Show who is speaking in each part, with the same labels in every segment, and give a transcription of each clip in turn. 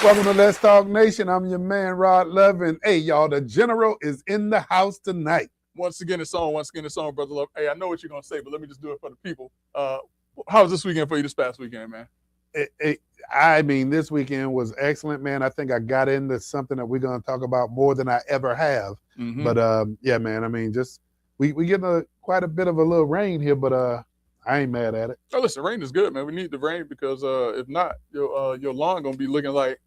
Speaker 1: Welcome to Let's Talk Nation. I'm your man, Rod Love. And hey, y'all, the general is in the house tonight.
Speaker 2: Once again, it's on, Brother Love. Hey, I know what you're going to say, but let me just do it for the people. How was this weekend for you this past weekend, man?
Speaker 1: This weekend was excellent, man. I think I got into something that we're going to talk about more than I ever have.
Speaker 2: Mm-hmm.
Speaker 1: But, yeah, man, we getting quite a bit of a little rain here, but I ain't mad at it.
Speaker 2: Oh, listen, rain is good, man. We need the rain because if not, your lawn going to be looking like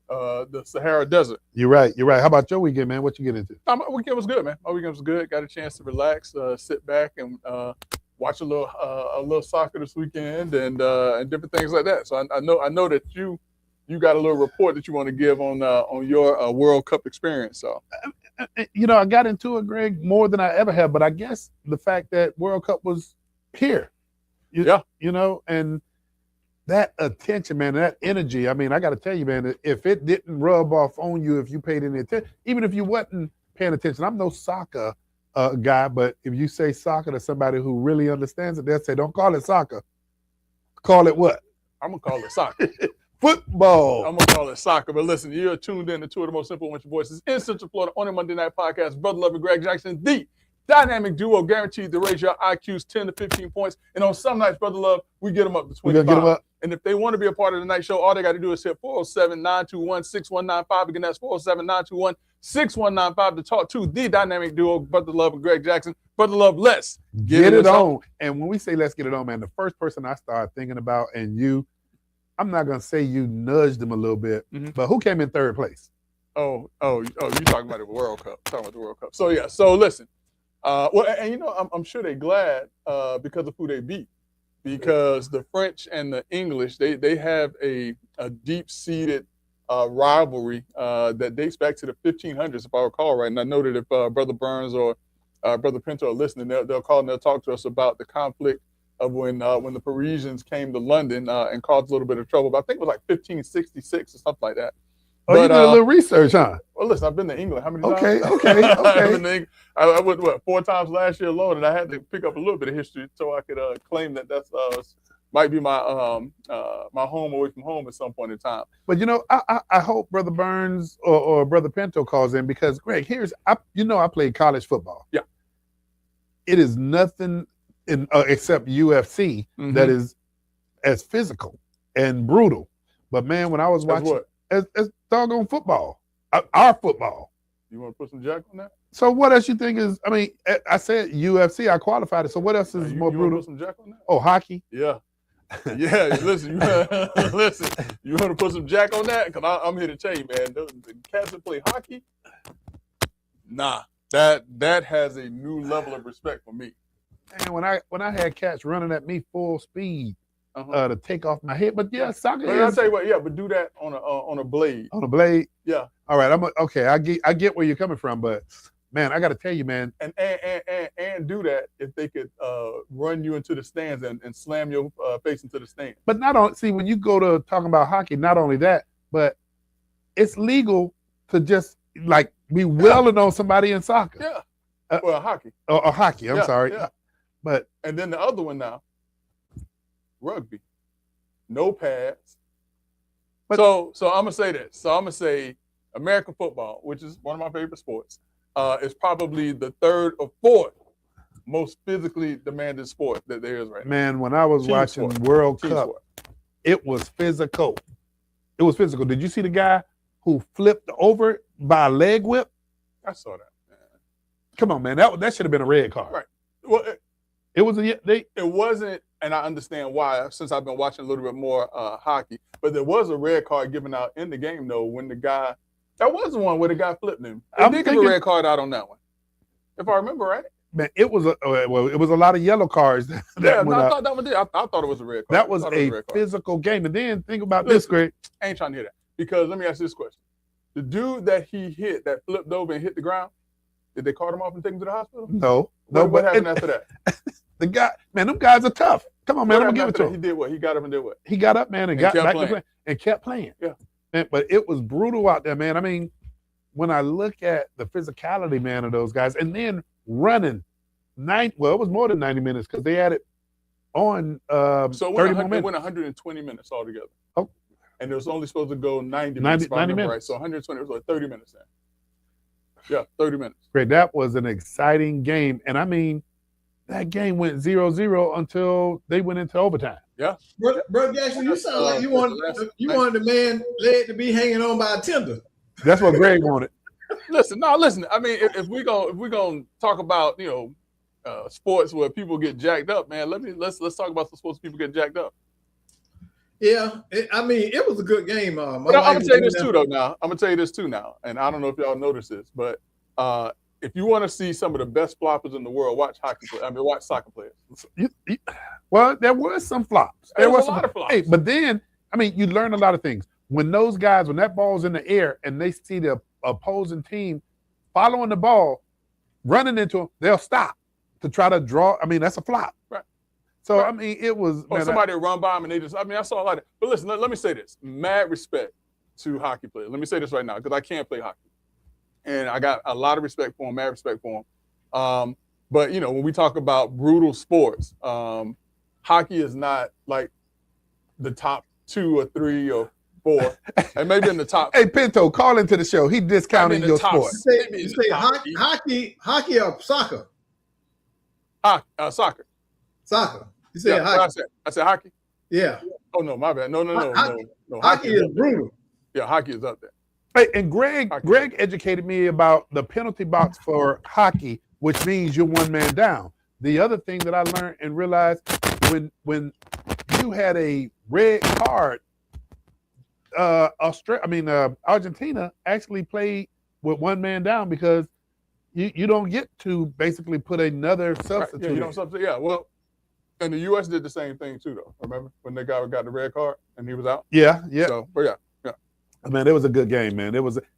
Speaker 2: the Sahara Desert.
Speaker 1: You're right. How about your weekend, man? What you get into?
Speaker 2: My weekend was good, man. My weekend was good. Got a chance to relax, sit back, and watch a little soccer this weekend, and different things like that. So I know that you got a little report that you want to give on your World Cup experience. So
Speaker 1: I got into it, Greg, more than I ever have. But I guess the fact that World Cup was here, and that attention, man, that energy. I got to tell you, man, if it didn't rub off on you, if you paid any attention, even if you wasn't paying attention, I'm no soccer guy, but if you say soccer to somebody who really understands it, they'll say, don't call it soccer. Call it what?
Speaker 2: I'm going to call it soccer.
Speaker 1: Football.
Speaker 2: I'm going to call it soccer. But listen, you're tuned in to two of the most influential voices in Central Florida on the Monday Night Podcast. Brother Love and Greg Jackson, the dynamic duo guaranteed to raise your IQs 10 to 15 points. And on some nights, Brother Love, we get them up to 25.
Speaker 1: Get them up.
Speaker 2: And if they want to be a part of the night show, all they got to do is hit 407-921-6195. Again, that's 407-921-6195 to talk to the dynamic duo, Brother Love and Greg Jackson. Brother Love, let's get it on.
Speaker 1: And when we say let's get it on, man, the first person I started thinking about, and I'm not going to say you nudged them a little bit, but who came in third place?
Speaker 2: Oh, you talking about the World Cup. So, yeah. So, listen. I'm sure they're glad because of who they beat. Because the French and the English, they have a deep-seated rivalry that dates back to the 1500s, if I recall right. And I know that if Brother Burns or Brother Pinto are listening, they'll call and they'll talk to us about the conflict of when the Parisians came to London and caused a little bit of trouble. But I think it was like 1566 or something like that.
Speaker 1: Oh, you did a little research, huh?
Speaker 2: Well, listen, I've been to England. How many times?
Speaker 1: Okay.
Speaker 2: I went, 4 times last year alone, and I had to pick up a little bit of history so I could claim that that's might be my my home away from home at some point in time.
Speaker 1: But, I hope Brother Burns or Brother Pinto calls in because, Greg, I played college football.
Speaker 2: Yeah.
Speaker 1: It is nothing except UFC that is as physical and brutal. But, man, when I was watching as doggone football, our football.
Speaker 2: You want to put some jack on that?
Speaker 1: So what else you think is, I said UFC, I qualified it. So what else is more brutal?
Speaker 2: Want to put some jack on that?
Speaker 1: Oh, hockey?
Speaker 2: Yeah. Yeah, listen, you want to put some jack on that? Because I'm here to tell you, man, the cats that play hockey, nah, that has a new level of respect for me.
Speaker 1: And when I had cats running at me full speed, to take off my head. But yeah, soccer
Speaker 2: I'll tell you what, but do that on a blade.
Speaker 1: On a blade?
Speaker 2: Yeah.
Speaker 1: All right, okay, I get where you're coming from, but man, I got to tell you, man.
Speaker 2: And do that if they could run you into the stands and slam your face into the stand.
Speaker 1: But when you go to talking about hockey, not only that, but it's legal to just like be welling on somebody in soccer.
Speaker 2: Yeah. Hockey.
Speaker 1: Or hockey, I'm sorry.
Speaker 2: Yeah.
Speaker 1: But
Speaker 2: and then the other one now, rugby, no pads. So I'm gonna say this. So I'm gonna say American football, which is one of my favorite sports, is probably the third or fourth most physically demanding sport that there is right now.
Speaker 1: Man, when I was watching World Cup, it was physical. It was physical. Did you see the guy who flipped over by a leg whip?
Speaker 2: I saw that, man.
Speaker 1: Come on, man. That should have been a red card.
Speaker 2: Right. Well,
Speaker 1: it
Speaker 2: wasn't. And I understand why, since I've been watching a little bit more hockey. But there was a red card given out in the game, though, when the guy – that was the one where the guy flipped him. They did give a red card out on that one, if I remember right.
Speaker 1: Man, it was a lot of yellow cards.
Speaker 2: I thought that one did. I thought it was a red card.
Speaker 1: That was a physical game. And then think about this, Greg.
Speaker 2: I ain't trying to hear that. Because let me ask you this question. The dude that he hit, that flipped over and hit the ground, did they cart him off and take him to the hospital?
Speaker 1: No.
Speaker 2: What happened after that?
Speaker 1: The guy, man, them guys are tough. Come on, man, I'm gonna give it to him.
Speaker 2: He did what? He got up and did what?
Speaker 1: He got up, man, and got back to play and kept playing.
Speaker 2: Yeah.
Speaker 1: Man, but it was brutal out there, man. When I look at the physicality, man, of those guys, and then running it was more than 90 minutes because they had it on 30 more minutes.
Speaker 2: It went 120 minutes altogether.
Speaker 1: Oh.
Speaker 2: and it was only supposed to go 90
Speaker 1: 90
Speaker 2: minutes, if I remember
Speaker 1: minutes.
Speaker 2: right. So 120, it was like 30 minutes then. Yeah, 30 minutes.
Speaker 1: Greg, that was an exciting game. And I mean, that game went 0-0 until they went into overtime.
Speaker 2: Yeah.
Speaker 3: Bro Jackson, you sound like you wanted the man leg to be hanging on by a tender.
Speaker 1: That's what Greg wanted.
Speaker 2: Listen. I mean, if we're gonna talk about sports where people get jacked up, man, let's talk about some sports people get jacked up.
Speaker 3: Yeah, I mean, it was a good game.
Speaker 2: But I'm gonna tell you this too, though. Now I'm gonna tell you this too, now, and I don't know if y'all noticed this, but if you want to see some of the best floppers in the world, watch watch soccer players.
Speaker 1: Well, there was some flops.
Speaker 2: There was a lot of flops.
Speaker 1: Hey, but then, I mean, you learn a lot of things. When that ball's in the air and they see the opposing team following the ball, running into them, they'll stop to try to draw. I mean, that's a flop.
Speaker 2: Right.
Speaker 1: So, right. I mean, it was.
Speaker 2: Or somebody run by them and they just, I saw a lot of, but listen, let me say this. Mad respect to hockey players. Let me say this right now, because I can't play hockey. And I got a lot of respect for them, mad respect for them. But, when we talk about brutal sports, hockey is not like the top 2 or 3 or 4, and maybe in the top.
Speaker 1: Hey, Pinto, call into the show. He discounting your sport.
Speaker 3: You say hockey or soccer?
Speaker 2: Soccer.
Speaker 3: Soccer. You said hockey.
Speaker 2: I said hockey?
Speaker 3: Yeah.
Speaker 2: Oh, no, my bad. No.
Speaker 3: Hockey is brutal.
Speaker 2: Yeah, hockey is up there.
Speaker 1: Hey, and Greg educated me about the penalty box for hockey, which means you're one man down. The other thing that I learned and realized, when you had a red card, Argentina actually played with one man down because you don't get to basically put another substitute.
Speaker 2: Right. Yeah, you don't substitute. Yeah, well, and the U.S. did the same thing too, though. Remember when the guy got the red card and he was out?
Speaker 1: Yeah.
Speaker 2: So, but yeah.
Speaker 1: Man, it was a good game, man.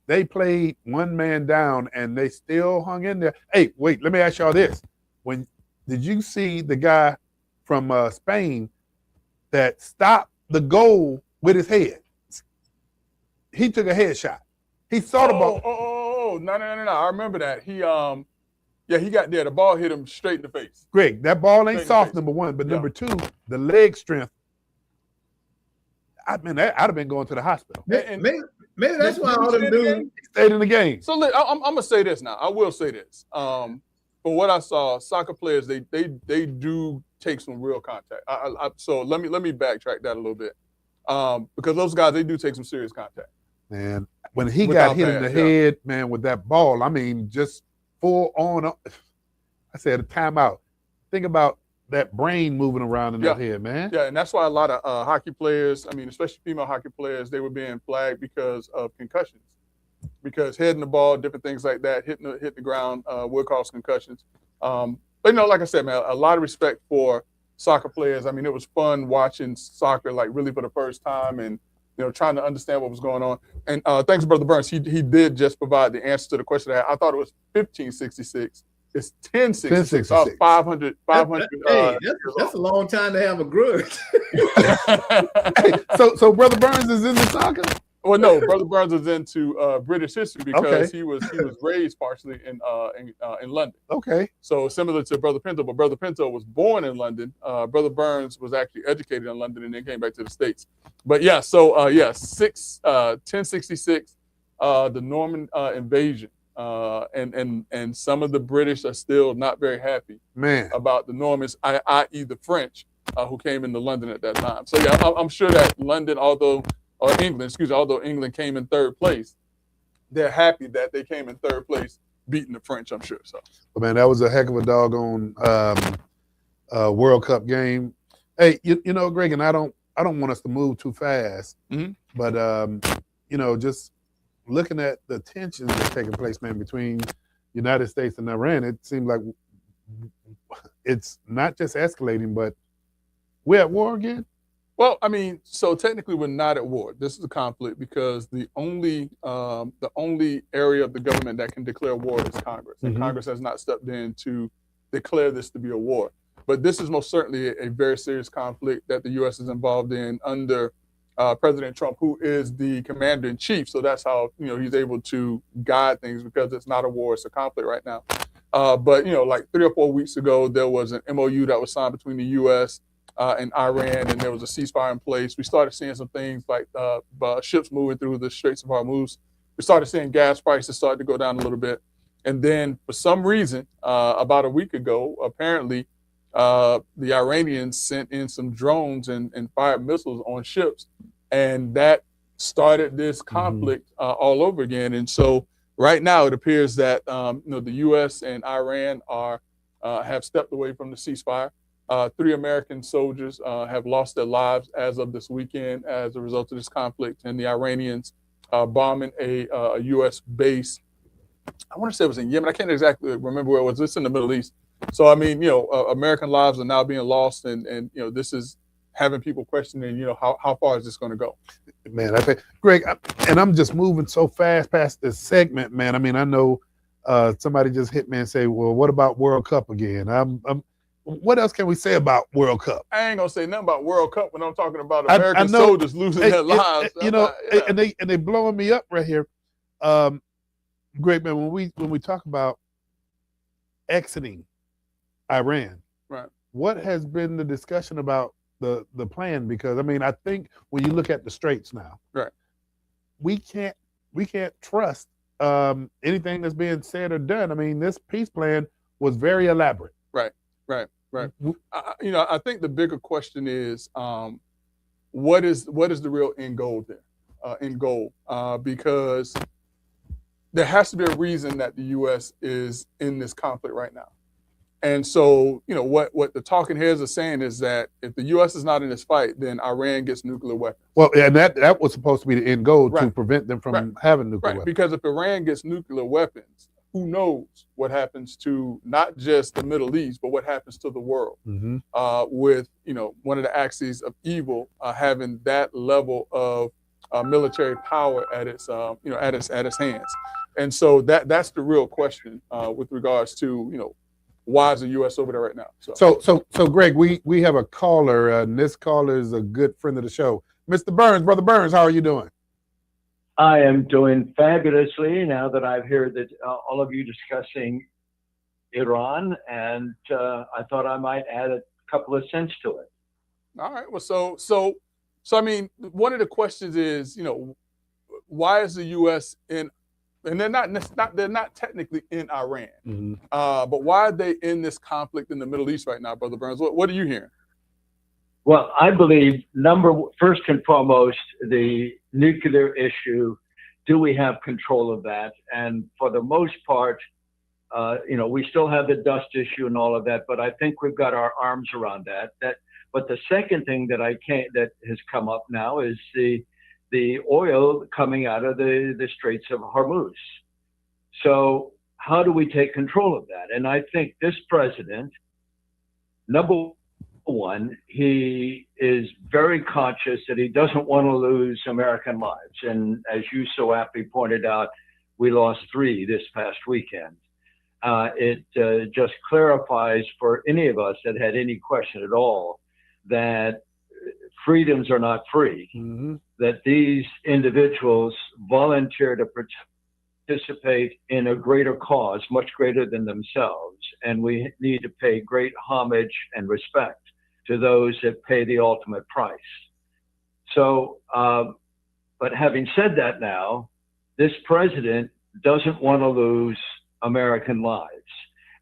Speaker 1: They played one man down and they still hung in there. Hey, wait, let me ask y'all this. Did you see the guy from Spain that stopped the goal with his head? He took a headshot. He saw the ball.
Speaker 2: No. I remember that. He got there. The ball hit him straight in the face.
Speaker 1: Greg, that ball ain't soft, number one. But number two, the leg strength. I'd have been going to the hospital.
Speaker 3: Maybe that's why all them dudes
Speaker 1: stayed in the game.
Speaker 2: So I'm gonna say this now. I will say this. From what I saw, soccer players they do take some real contact. So let me backtrack that a little bit. Because those guys, they do take some serious contact.
Speaker 1: Man, when he got hit in the head, man, with that ball, I mean, just full on. I said a timeout. Think about that brain moving around in their head, man.
Speaker 2: Yeah, and that's why a lot of hockey players, especially female hockey players, they were being flagged because of concussions. Because heading the ball, different things like that, hitting the ground will cause concussions. But like I said, man, a lot of respect for soccer players. I mean, it was fun watching soccer, like really for the first time, and trying to understand what was going on. And thanks, Brother Burns. He did just provide the answer to the question I thought it was 1566. It's 1066. 500.
Speaker 3: Hey, that's a long time to have a grudge.
Speaker 1: So Brother Burns is into soccer?
Speaker 2: Well, no, Brother Burns is into British history because he was raised partially in London.
Speaker 1: Okay. So
Speaker 2: similar to Brother Pinto, but Brother Pinto was born in London. Brother Burns was actually educated in London and then came back to the States. But 1066, the Norman invasion. And some of the British are still not very happy about the Normans, i.e. the French, who came into London at that time. So I'm sure that London, although England came in third place, they're happy that they came in third place, beating the French, I'm sure. So,
Speaker 1: but man, that was a heck of a doggone World Cup game. Hey, Greg, and I don't want us to move too fast, but just looking at the tensions that's taking place, man, between United States and Iran, it seems like it's not just escalating, but we're at war again.
Speaker 2: Well, so technically we're not at war. This is a conflict because the only area of the government that can declare war is Congress, and Congress has not stepped in to declare this to be a war. But this is most certainly a very serious conflict that the U.S. is involved in under President Trump, who is the commander in chief. So that's how he's able to guide things, because it's not a war, it's a conflict right now. But like 3 or 4 weeks ago, there was an MOU that was signed between the U.S., in Iran, and there was a ceasefire in place. We started seeing some things like ships moving through the Straits of Hormuz. We started seeing gas prices start to go down a little bit. And then for some reason, about a week ago, apparently, the Iranians sent in some drones and fired missiles on ships. And that started this conflict all over again. And so right now it appears that the U.S. and Iran have stepped away from the ceasefire. 3 American soldiers have lost their lives as of this weekend as a result of this conflict, and the Iranians bombing a U.S. base. I want to say it was in Yemen. I can't exactly remember where it was. It's in the Middle East. So, I mean, American lives are now being lost, and this is having people questioning, how far is this going to go?
Speaker 1: Man, I think, Greg, and I'm just moving so fast past this segment, man. I mean, I know somebody just hit me and say, well, what about World Cup again? What else can we say about World Cup?
Speaker 2: I ain't gonna say nothing about World Cup when I'm talking about American soldiers losing their lives.
Speaker 1: And they blowing me up right here. Greg, man, when we talk about exiting Iran,
Speaker 2: right?
Speaker 1: What has been the discussion about the plan? Because I mean, I think when you look at the Straits now,
Speaker 2: right,
Speaker 1: we can't trust anything that's being said or done. I mean, this peace plan was very elaborate.
Speaker 2: Right. I think the bigger question is, what is the real end goal there? Because there has to be a reason that the U.S. is in this conflict right now. And so, what the talking heads are saying is that if the U.S. is not in this fight, then Iran gets nuclear weapons.
Speaker 1: Well, and that was supposed to be the end goal, to prevent them from having nuclear weapons.
Speaker 2: Because if Iran gets nuclear weapons, who knows what happens to not just the Middle East, but what happens to the world with, one of the axes of evil having that level of military power at its hands. And so that's the real question with regards to, why is the U.S. over there right now?
Speaker 1: So Greg, we have a caller, and this caller is a good friend of the show. Mr. Burns, Brother Burns, how are you doing?
Speaker 4: I am doing fabulously now that I've heard that all of you discussing Iran, and I thought I might add a couple of cents to it.
Speaker 2: All right. Well, so I mean, one of the questions is, why is the U.S. in? And they're not technically in Iran, but why are they in this conflict in the Middle East right now, Brother Burns? What are you hearing?
Speaker 4: Well, I believe first and foremost, the nuclear issue. Do we have control of that? And for the most part, we still have the dust issue and all of that, but I think we've got our arms around that. But the second thing that has come up now is the oil coming out of the Straits of Hormuz. So how do we take control of that? And I think this president, number one, he is very conscious that he doesn't want to lose American lives. And as you so aptly pointed out, we lost 3 this past weekend. It just clarifies for any of us that had any question at all that freedoms are not free, that these individuals volunteer to participate in a greater cause, much greater than themselves. And we need to pay great homage and respect to those that pay the ultimate price. So, but having said that now, this president doesn't want to lose American lives.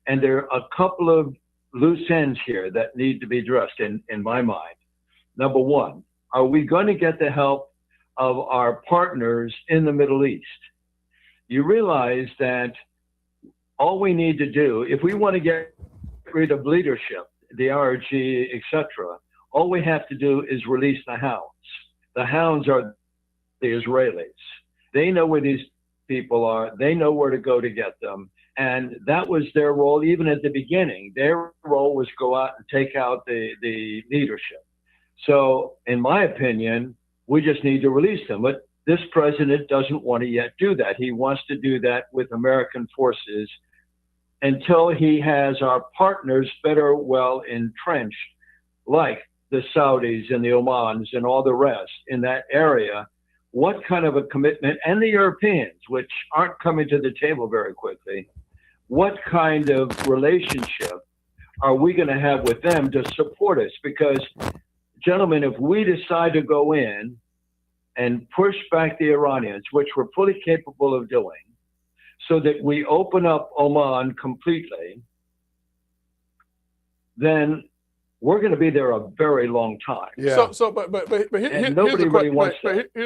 Speaker 4: And there are a couple of loose ends here that need to be addressed in my mind. Number one, are we going to get the help of our partners in the Middle East? You realize that all we need to do, if we want to get rid of leadership, the RG, etc., all we have to do is release the hounds. The hounds are the Israelis. They know where these people are. They know where to go to get them. And that was their role even at the beginning. Their role was go out and take out the leadership. So in my opinion, we just need to release them. But this president doesn't want to yet do that. He wants to do that with American forces until he has our partners better well entrenched, like the Saudis and the Omans and all the rest in that area. What kind of a commitment, and the Europeans, which aren't coming to the table very quickly, what kind of relationship are we going to have with them to support us? Because, gentlemen, if we decide to go in and push back the Iranians, which we're fully capable of doing, so that we open up Oman completely, then we're going to be there a very long time.
Speaker 1: Yeah.
Speaker 2: Here's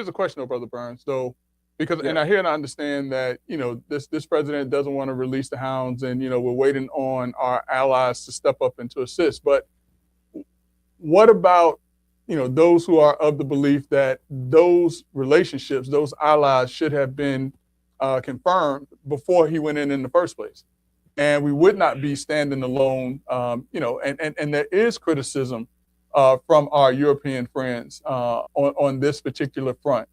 Speaker 2: a question, though, Brother Burns, though, because and I hear and I understand that this president doesn't want to release the hounds, and we're waiting on our allies to step up and to assist. But what about those who are of the belief that those relationships, those allies, should have been confirmed before he went in the first place, and we would not be standing alone. And there is criticism from our European friends on this particular front.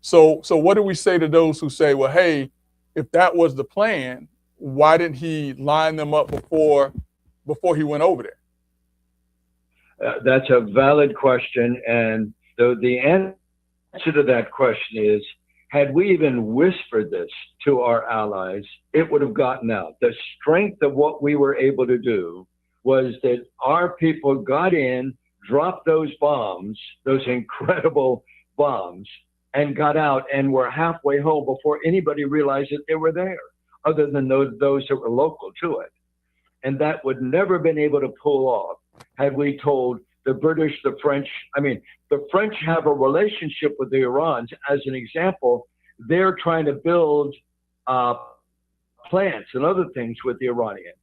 Speaker 2: So what do we say to those who say, well, hey, if that was the plan, why didn't he line them up before he went over there?
Speaker 4: That's a valid question, and the answer to that question is, had we even whispered this to our allies, it would have gotten out. The strength of what we were able to do was that our people got in, dropped those bombs, those incredible bombs, and got out and were halfway home before anybody realized that they were there, other than those that were local to it. And that would never have been able to pull off had we told the British, the French. I mean, the French have a relationship with the Iranians. As an example, they're trying to build plants and other things with the Iranians.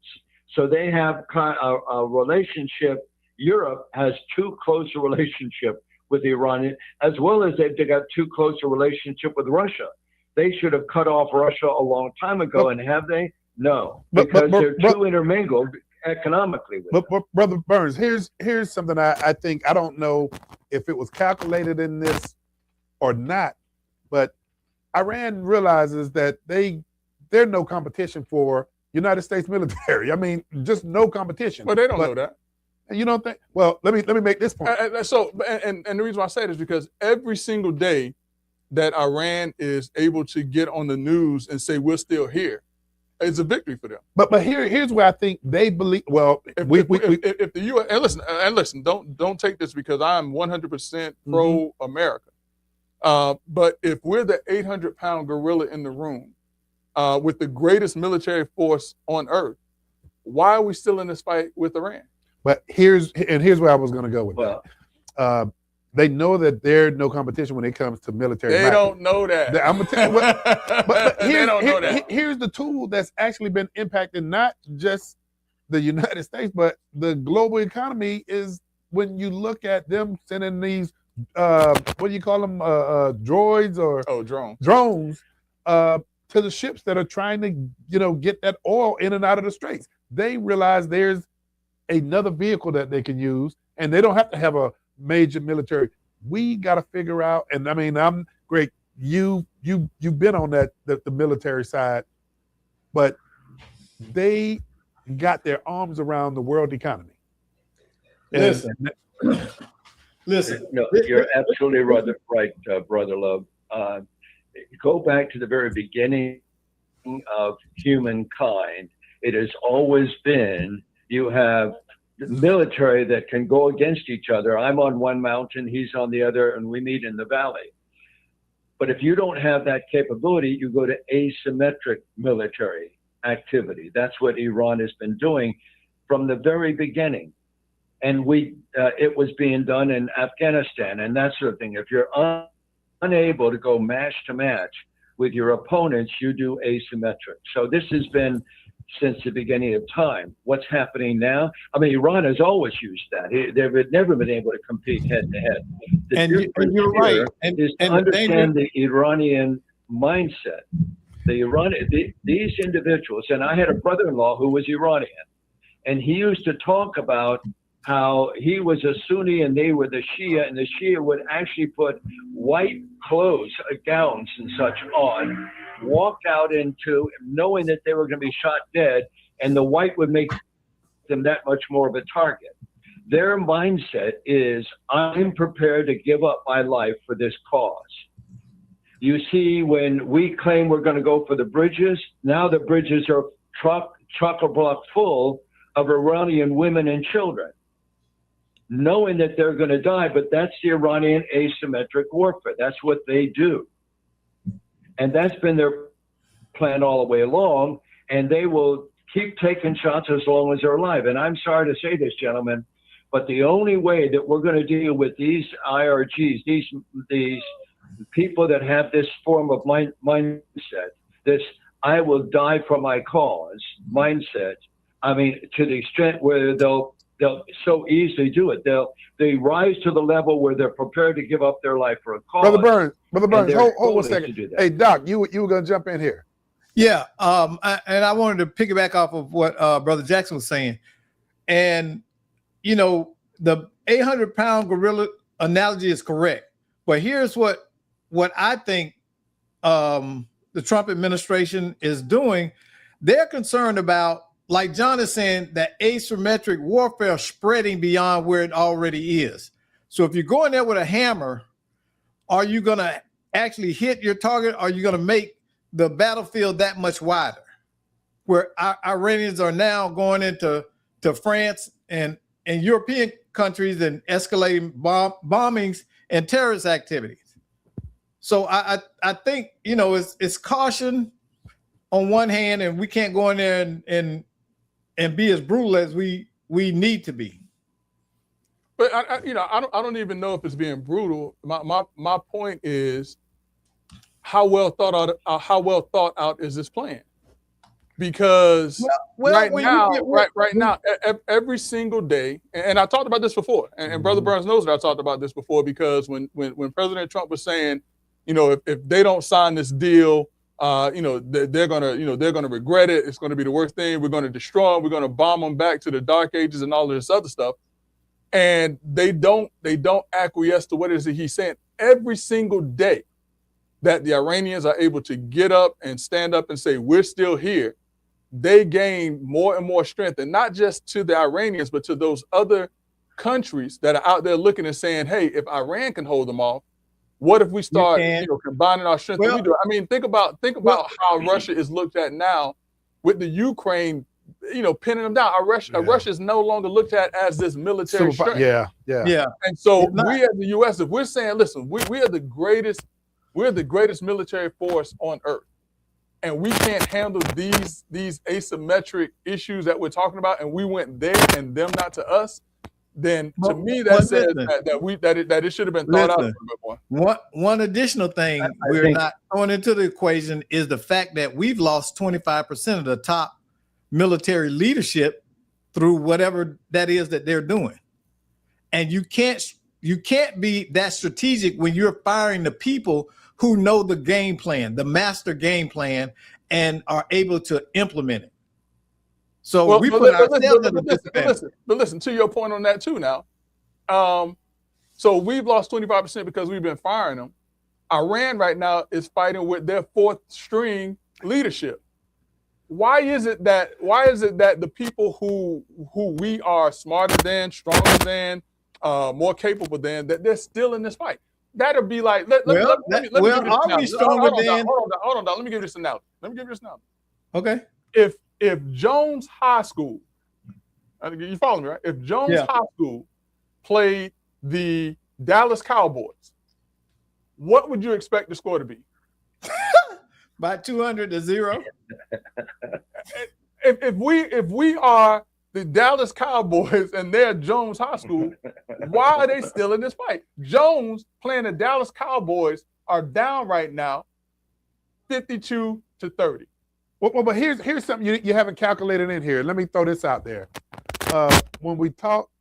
Speaker 4: So they have a relationship. Europe has too close a relationship with the Iranians, as well as they've got too close a relationship with Russia. They should have cut off Russia a long time ago, and have they? No, because they're too intermingled economically with
Speaker 1: them. Brother Burns, here's something I think, I don't know if it was calculated in this or not, but Iran realizes that they're no competition for United States military. I mean, just no competition.
Speaker 2: Well, they don't know that.
Speaker 1: You don't think? Well, let me make this point.
Speaker 2: And the reason why I say it is because every single day that Iran is able to get on the news and say we're still here, it's a victory for them.
Speaker 1: But here's where I think they believe. Well, if
Speaker 2: the U.S. and listen, don't take this because I'm 100% pro America. But if we're the 800-pound gorilla in the room with the greatest military force on earth, why are we still in this fight with Iran?
Speaker 1: But here's where I was going to go with that. They know that they're no competition when it comes to military.
Speaker 2: They don't know that.
Speaker 1: I'm gonna tell you what. But
Speaker 2: they don't know that.
Speaker 1: Here's the tool that's actually been impacting not just the United States, but the global economy. Is when you look at them sending these what do you call them, droids or drones to the ships that are trying to get that oil in and out of the straits. They realize there's another vehicle that they can use, and they don't have to have a major military. We got to figure out, and I mean, I'm great. You've been on the military side, but they got their arms around the world economy.
Speaker 3: Listen.
Speaker 4: No, you're absolutely right, Brother Love. Go back to the very beginning of humankind. It has always been, you have the military that can go against each other. I'm on one mountain, he's on the other, and we meet in the valley. But if you don't have that capability, you go to asymmetric military activity. That's what Iran has been doing from the very beginning. And it was being done in Afghanistan and that sort of thing. If you're unable to go match to match with your opponents, you do asymmetric. So this has been since the beginning of time. What's happening now? I mean, Iran has always used that. They've never been able to compete head to head.
Speaker 3: And you're right. And
Speaker 4: understand the Iranian mindset. These individuals, and I had a brother-in-law who was Iranian, and he used to talk about how he was a Sunni and they were the Shia, and the Shia would actually put white clothes, gowns and such on, walk out into knowing that they were going to be shot dead, and the white would make them that much more of a target. Their mindset is, I'm prepared to give up my life for this cause. You see, when we claim we're going to go for the bridges, now the bridges are chock-a-block full of Iranian women and children, knowing that they're going to die. But that's the Iranian asymmetric warfare. That's what they do. And that's been their plan all the way along. And they will keep taking shots as long as they're alive. And I'm sorry to say this, gentlemen, but the only way that we're going to deal with these IRGs, these people that have this form of mindset, this "I will die for my cause" mindset. I mean, to the extent where they'll so easily do it. They rise to the level where they're prepared to give up their life for a cause.
Speaker 1: Brother Burns, hold 1 second. Hey, Doc, you were going to jump in here.
Speaker 3: Yeah, and I wanted to piggyback off of what Brother Jackson was saying. And, you know, the 800-pound gorilla analogy is correct. But here's what I think the Trump administration is doing. They're concerned about, like John is saying, that asymmetric warfare spreading beyond where it already is. So if you go in there with a hammer, are you going to actually hit your target? Or are you going to make the battlefield that much wider? Where Iranians are now going into France and European countries and escalating bombings and terrorist activities. So I think, you know, it's caution on one hand, and we can't go in there and be as brutal as we need to be.
Speaker 2: But I don't even know if it's being brutal. My point is, how well thought out is this plan? Because right now, every single day, and I talked about this before, and Brother Burns knows that I talked about this before, because when President Trump was saying, you know, if they don't sign this deal, you know, they're gonna regret it. It's going to be the worst thing. We're going to destroy them. We're going to bomb them back to the dark ages and all of this other stuff. And they don't acquiesce to what it is that he's saying. Every single day that the Iranians are able to get up and stand up and say, we're still here, they gain more and more strength. And not just to the Iranians, but to those other countries that are out there looking and saying, hey, if Iran can hold them off, what if we start combining our strength? I mean, think about how Russia is looked at now with the Ukraine, you know, pinning them down. Russia is no longer looked at as this military strength.
Speaker 1: Yeah.
Speaker 2: And so we as the U.S., if we're saying, listen, we are the greatest military force on earth, and we can't handle these asymmetric issues that we're talking about, and we went there and them not to us, then to me that says that it should have been thought out a little bit more.
Speaker 3: One additional thing we're not throwing into the equation is the fact that we've lost 25% of the top military leadership through whatever that is that they're doing. And you can't be that strategic when you're firing the people who know the game plan, the master game plan, and are able to implement it. So we put ourselves in a disadvantage.
Speaker 2: But listen, to your point on that too now. So we've lost 25% because we've been firing them. Iran right now is fighting with their fourth string leadership. Why is it that the people who we are smarter than, stronger than, more capable than, that they're still in this fight? That'll be like, let me give you this analogy. Hold on, Let me give you this analogy.
Speaker 3: Okay.
Speaker 2: If Jones High School, you follow me, right? If Jones High School played the Dallas Cowboys, what would you expect the score to be?
Speaker 3: By 200-0.
Speaker 2: If we are the Dallas Cowboys and they're Jones High School, why are they still in this fight? Jones playing the Dallas Cowboys are down right now 52-30.
Speaker 1: Well, but here's something you haven't calculated in here. Let me throw this out there. When we talk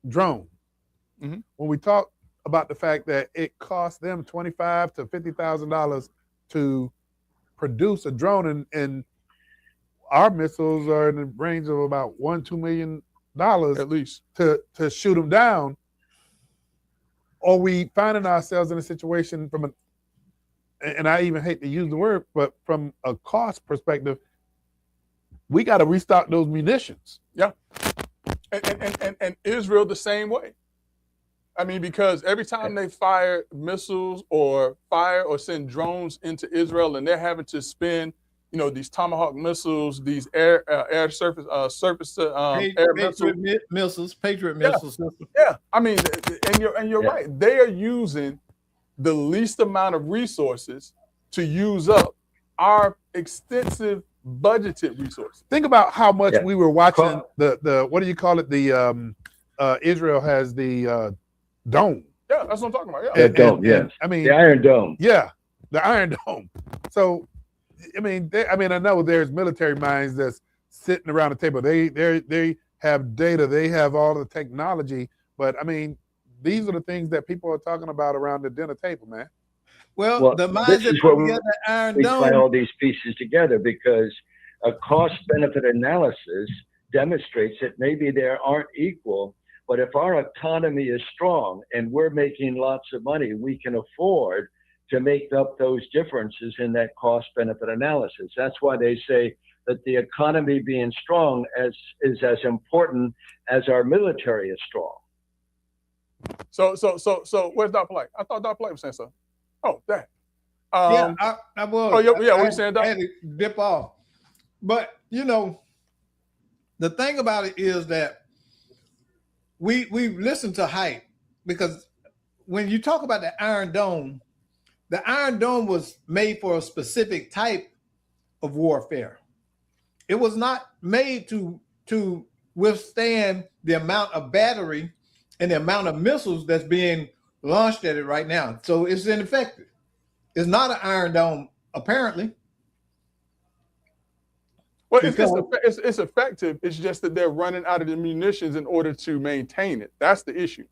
Speaker 1: drone, when we talk about the fact that it costs them $25,000 to $50,000 to produce a drone, and our missiles are in the range of about $1-2 million
Speaker 2: at least
Speaker 1: to shoot them down. Are we finding ourselves in a situation and I even hate to use the word, but from a cost perspective, we got to restock those munitions.
Speaker 2: Yeah. And Israel the same way. I mean, because every time they fire missiles or send drones into Israel, and they're having to spend these Tomahawk missiles, these air surface air missiles.
Speaker 3: Patriot missiles.
Speaker 2: Yeah, I mean, and you're right. They are using the least amount of resources to use up our extensive budgeted resources.
Speaker 1: Think about how much we were watching the what do you call it? The Israel has the dome.
Speaker 2: Yeah, that's what I'm talking about.
Speaker 4: Yeah, dome. Yes, I mean the Iron Dome.
Speaker 1: Yeah, the Iron Dome. So, I mean, I know there's military minds that's sitting around the table. They have data. They have all the technology. But I mean, these are the things that people are talking about around the dinner table, man.
Speaker 3: Well, the minds that put together the Iron Dome.
Speaker 4: We tie all these pieces together because a cost-benefit analysis demonstrates that maybe they aren't equal. But if our economy is strong and we're making lots of money, we can afford to make up those differences in that cost-benefit analysis. That's why they say that the economy being strong is as important as our military is strong.
Speaker 2: So where's Dr. Polite? I thought Dr. Polite was saying something. Oh, that.
Speaker 3: I was.
Speaker 2: Oh, yeah. What you saying, Doc?
Speaker 3: I had to dip off. But the thing about it is that we listen to hype, because when you talk about the Iron Dome was made for a specific type of warfare. It was not made to withstand the amount of battery and the amount of missiles that's being launched at it right now. So it's ineffective. It's not an Iron Dome, apparently.
Speaker 2: Well, it's effective. It's just that they're running out of the munitions in order to maintain it. That's the issue.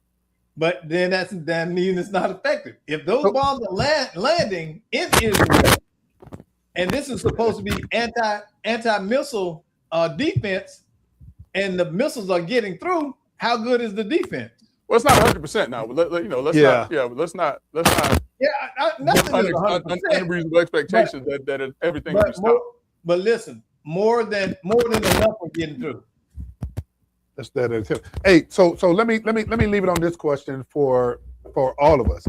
Speaker 3: But then that means it's not effective. If those bombs are landing in Israel, and this is supposed to be anti-missile defense, and the missiles are getting through, how good is the defense?
Speaker 2: Well, it's not 100% now. Let's not.
Speaker 3: Yeah, nothing is 100%.
Speaker 2: Unreasonable expectations that everything will be stopped.
Speaker 3: But listen, more than enough are getting through.
Speaker 1: That's that. Hey, so let me leave it on this question for all of us,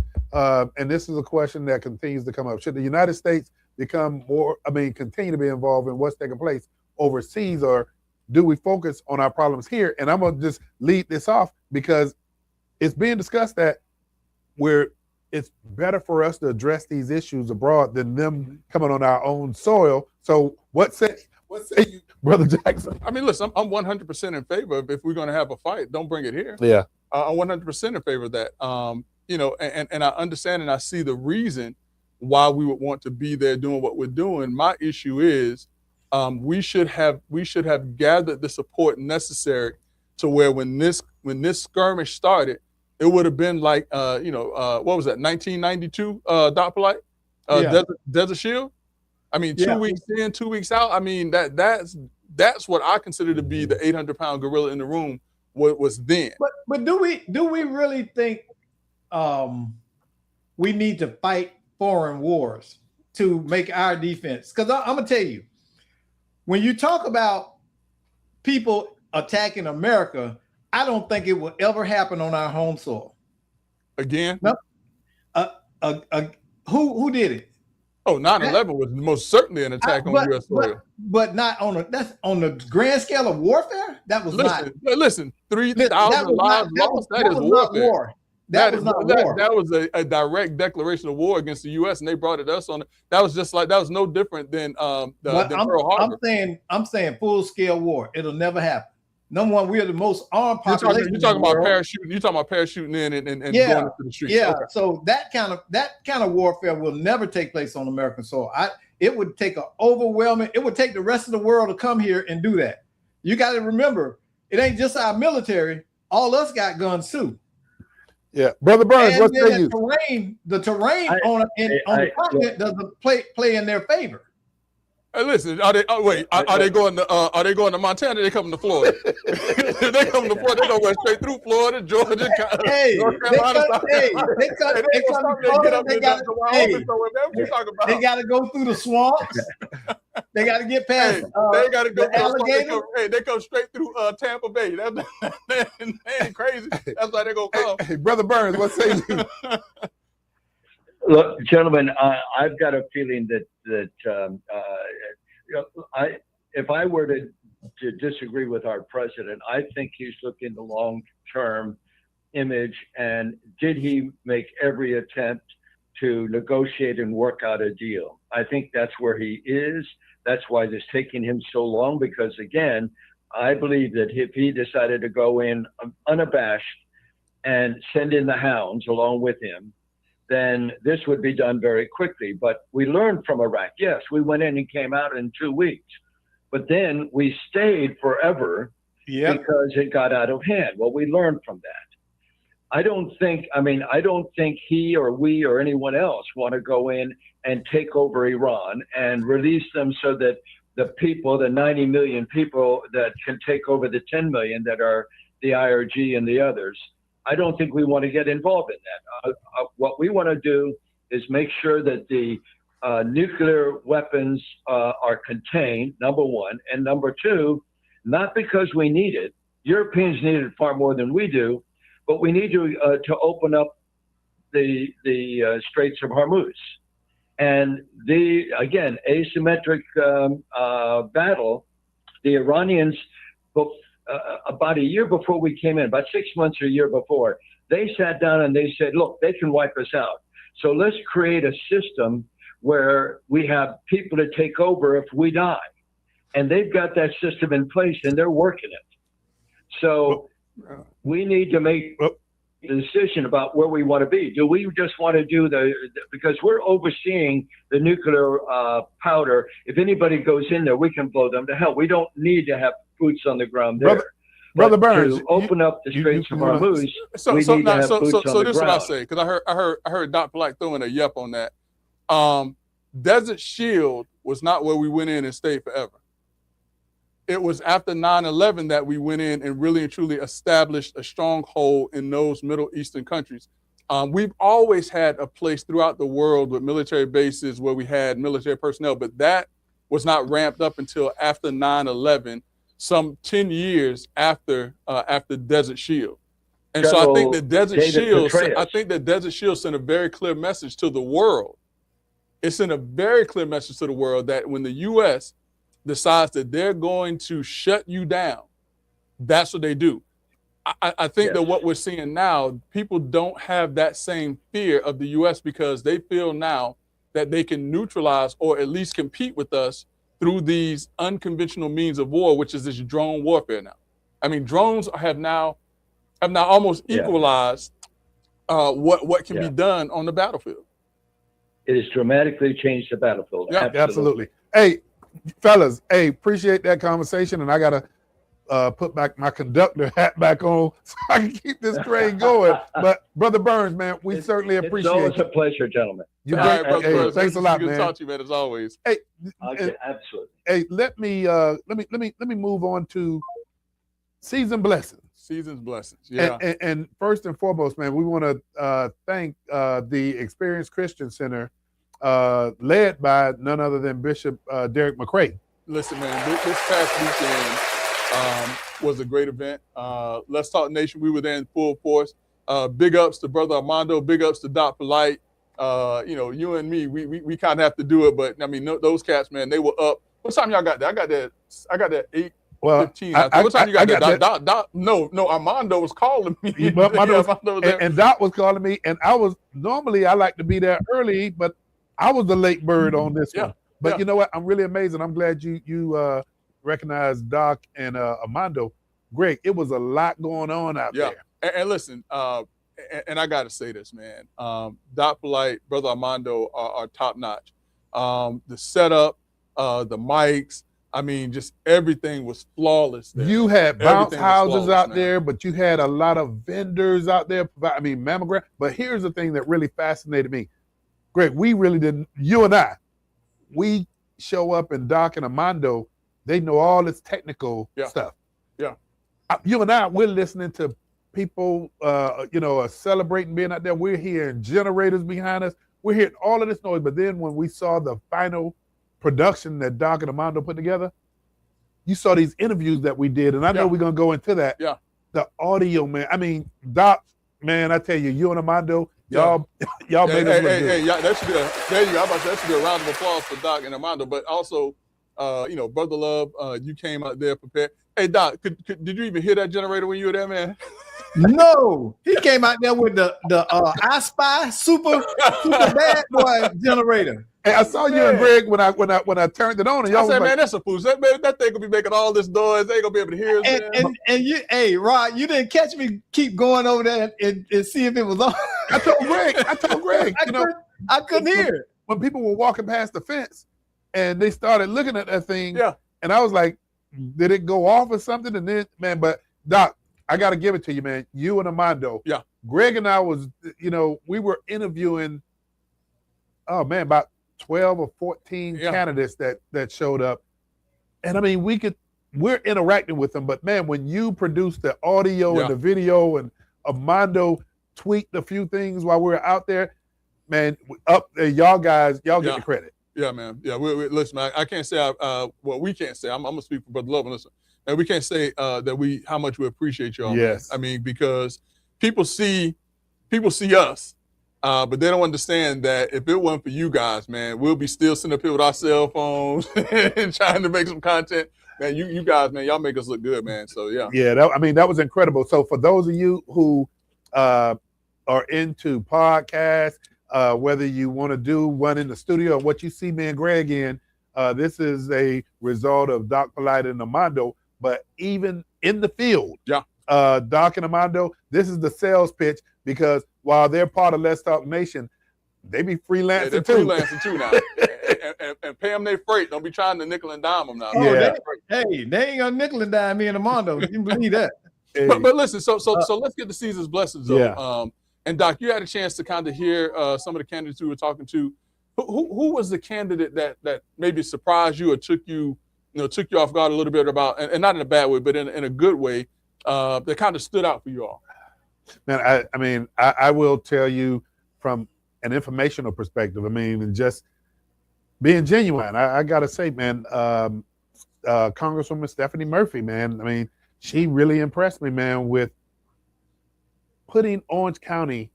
Speaker 1: and this is a question that continues to come up. Should the United States continue to be involved in what's taking place overseas, or do we focus on our problems here? And I'm gonna just lead this off because it's being discussed that it's better for us to address these issues abroad than them coming on our own soil. So what say you, Brother Jackson?
Speaker 2: I mean, listen, I'm 100% in favor of, if we're going to have a fight, don't bring it here.
Speaker 1: Yeah.
Speaker 2: I'm 100% in favor of that. And I understand and I see the reason why we would want to be there doing what we're doing. My issue is we should have gathered the support necessary to where when this skirmish started, it would have been like, what was that, 1992, Dr. Polite? Desert Shield? I mean, 2 weeks in, 2 weeks out. I mean, that's what I consider to be the 800-pound gorilla in the room was then.
Speaker 3: But do we really think we need to fight foreign wars to make our defense? Because I'm going to tell you, when you talk about people attacking America, I don't think it will ever happen on our home soil.
Speaker 2: Again?
Speaker 3: No. Who did it?
Speaker 2: Oh, 9/11 was most certainly an attack on U.S. soil. But
Speaker 3: not that's on the grand scale of warfare. That was
Speaker 2: listen. 3,000 lives lost. That is warfare.
Speaker 3: War. That
Speaker 2: was a direct declaration of war against the U.S. and they brought it us on. That was no different than Pearl Harbor.
Speaker 3: I'm saying full scale war. It'll never happen. Number one, we are the most armed population.
Speaker 2: You're talking about parachuting. You're talking about parachuting in and going into the streets.
Speaker 3: Yeah. Okay. So that kind of warfare will never take place on American soil. It would take it would take the rest of the world to come here and do that. You got to remember, it ain't just our military. All us got guns too.
Speaker 1: Yeah, Brother Burns, what say you?
Speaker 3: The terrain on the continent doesn't play in their favor.
Speaker 2: Hey, listen, are they going to Montana? They coming to Florida. If they come to Florida, they gonna go straight through Florida, Georgia, North Carolina.
Speaker 3: They got to go through the swamps. They got to get past.
Speaker 2: They got to go.
Speaker 3: Alligator.
Speaker 2: They come straight through Tampa Bay. That ain't crazy. That's why they gonna come.
Speaker 1: Hey, Brother Burns, what say you?
Speaker 4: Look, gentlemen, I've got a feeling that if I were to disagree with our president, I think he's looking the long-term image, and did he make every attempt to negotiate and work out a deal? I think that's where he is. That's why it's taking him so long, because again, I believe that if he decided to go in unabashed and send in the hounds along with him, then this would be done very quickly. But we learned from Iraq. Yes, we went in and came out in 2 weeks, but then we stayed forever because it got out of hand. Well, we learned from that. I don't think he or we or anyone else want to go in and take over Iran and release them so that the people, the 90 million people that can take over the 10 million that are the IRG and the others, I don't think we want to get involved in that. What we want to do is make sure that the nuclear weapons are contained, number one, and number two, not because we need it. Europeans need it far more than we do, but we need to open up the Straits of Hormuz. And again, asymmetric battle, the Iranians, about a year before we came in, about 6 months or a year before, they sat down and they said, look, they can wipe us out. So let's create a system where we have people to take over if we die. And they've got that system in place and they're working it. So we need to make a decision about where we want to be. Do we just want to do because we're overseeing the nuclear powder. If anybody goes in there, we can blow them to hell. We don't need to have boots on the ground there.
Speaker 1: Brother Burns,
Speaker 4: to open up the Straits of Hormuz, we need to have boots on the ground.
Speaker 2: So this is what I say, because I heard Dr. Black throwing a yep on that. Desert Shield was not where we went in and stayed forever. It was after 9/11 that we went in and really and truly established a stronghold in those Middle Eastern countries. We've always had a place throughout the world with military bases where we had military personnel, but that was not ramped up until after 9/11, some 10 years after Desert Shield. And so I think that Desert Shield sent a very clear message to the world. It sent a very clear message to the world that when the U.S. decides that they're going to shut you down, that's what they do. I think that what we're seeing now, people don't have that same fear of the U.S. because they feel now that they can neutralize or at least compete with us through these unconventional means of war, which is this drone warfare now. I mean, drones have now almost equalized what can be done on the battlefield.
Speaker 4: It has dramatically changed the battlefield.
Speaker 1: Yeah, absolutely. Hey, fellas, appreciate that conversation, and I gotta put back my conductor hat back on so I can keep this train going. But Brother Burns, man, we certainly appreciate it.
Speaker 4: It's always a pleasure, gentlemen.
Speaker 1: You're great.
Speaker 2: Brother Burns,
Speaker 1: thanks a lot,
Speaker 2: good
Speaker 1: man.
Speaker 2: to talk to you, man, as always.
Speaker 4: Okay, absolutely.
Speaker 1: Hey, let me move on to season blessings.
Speaker 2: Season's blessings. Yeah.
Speaker 1: And first and foremost, man, we want to thank the Experience Christian Center, led by none other than Bishop Derek McCrae.
Speaker 2: Listen, man, this past weekend was a great event. Let's Talk Nation, we were there in full force. Big ups to Brother Mondo, big ups to Doc Polite. You and me, we kind of have to do it, but I mean, those cats, man, they were up. What time y'all got there? I got that 8:15. What time you got there? No, Armando was calling me.
Speaker 1: And Doc was calling me, and I like to be there early, but I was the late bird on this one. But you know what? I'm really amazed, and I'm glad you recognized Doc and Armando. Greg, it was a lot going on out there.
Speaker 2: And listen, and I got to say this, man. Doc Polite, Brother Armando are top notch. The setup, the mics, I mean, just everything was flawless there.
Speaker 1: You had bounce houses out there, but you had a lot of vendors out there. I mean, mammogram. But here's the thing that really fascinated me. Greg, we really didn't, you and I, we show up and Doc and Armando, they know all this technical stuff.
Speaker 2: Yeah.
Speaker 1: You and I, we're listening to people, celebrating being out there. We're hearing generators behind us. We're hearing all of this noise. But then when we saw the final production that Doc and Armando put together, you saw these interviews that we did. And I know we're going to go into that.
Speaker 2: Yeah.
Speaker 1: The audio, man. I mean, Doc, man, I tell you and Armando, y'all made us look good.
Speaker 2: That should be that should be a round of applause for Doc and Armando. But also, Brother Love, you came out there prepared. Hey, Doc, did you even hear that generator when you were there, man?
Speaker 3: No, he came out there with the I Spy super bad boy generator.
Speaker 1: Hey, I saw you and Greg when I turned it on, and y'all
Speaker 2: I said,
Speaker 1: was
Speaker 2: man, that's a fool. That thing gonna be making all this noise. They ain't gonna be able to hear us.
Speaker 3: And you, hey, Rod, you didn't catch me keep going over there and see if it was on.
Speaker 1: I told Greg,
Speaker 3: I couldn't hear it.
Speaker 1: When people were walking past the fence and they started looking at that thing,
Speaker 2: yeah,
Speaker 1: and I was like, did it go off or something? And then, man, but Doc, I got to give it to you, man. You and Mondo.
Speaker 2: Yeah.
Speaker 1: Greg and I was, we were interviewing, about 12 or 14 candidates that showed up. And I mean, we're interacting with them, but man, when you produce the audio and the video and Mondo tweaked a few things while we were out there, man, up there, y'all get the credit.
Speaker 2: Yeah, man. Yeah, listen, man, I can't say, we can't say, I'm going to speak for Brother Love and listen. And we can't say how much we appreciate y'all.
Speaker 1: Yes.
Speaker 2: Man. I mean, because people see us, but they don't understand that if it wasn't for you guys, man, we'll be still sitting up here with our cell phones and trying to make some content. Man, you guys, man, y'all make us look good, man. So, yeah.
Speaker 1: Yeah, that was incredible. So for those of you who are into podcasts, whether you want to do one in the studio or what you see me and Greg in, this is a result of Doc Polite and Mondo. But even in the field, Doc and Mondo, this is the sales pitch, because while they're part of Let's Talk Nation, they be freelancing
Speaker 2: they're freelancing too now. and pay them their freight. Don't be trying to nickel and dime them now.
Speaker 3: Oh, they ain't gonna nickel and dime me and Mondo. You can believe that.
Speaker 1: Hey.
Speaker 2: But listen, so let's get to Caesar's blessings though. And Doc, you had a chance to kind of hear some of the candidates we were talking to. Who was the candidate that maybe surprised you or took you off guard a little bit about, and not in a bad way, but in a good way, that kind of stood out for you all?
Speaker 1: Man, I will tell you from an informational perspective, I mean, and just being genuine, I got to say, man, Congresswoman Stephanie Murphy, man, I mean, she really impressed me, man, with putting Orange County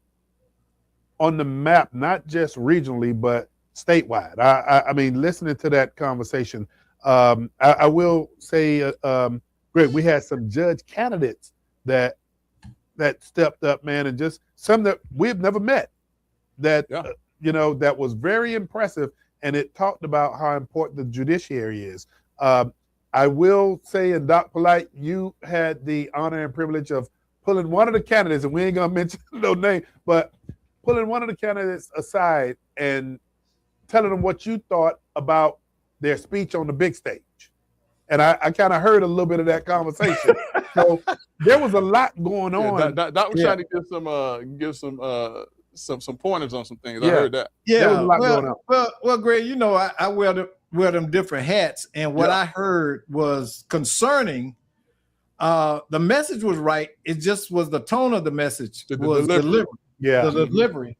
Speaker 1: on the map, not just regionally, but statewide. I mean, listening to that conversation, I will say, Greg, we had some judge candidates that stepped up, man, and just some that we've never met that, that was very impressive. And it talked about how important the judiciary is. I will say, and Doc Polite, you had the honor and privilege of pulling one of the candidates, and we ain't gonna mention no name, but pulling one of the candidates aside and telling them what you thought about their speech on the big stage. And I kind of heard a little bit of that conversation. So there was a lot going on.
Speaker 2: Doc was trying to give some pointers on some things. I heard that.
Speaker 3: Yeah,
Speaker 1: there was a lot going on.
Speaker 3: Well, Greg, I wear them different hats, and what I heard was concerning. The message was right. It just was the tone of the message was delivery.
Speaker 1: Yeah,
Speaker 3: the delivery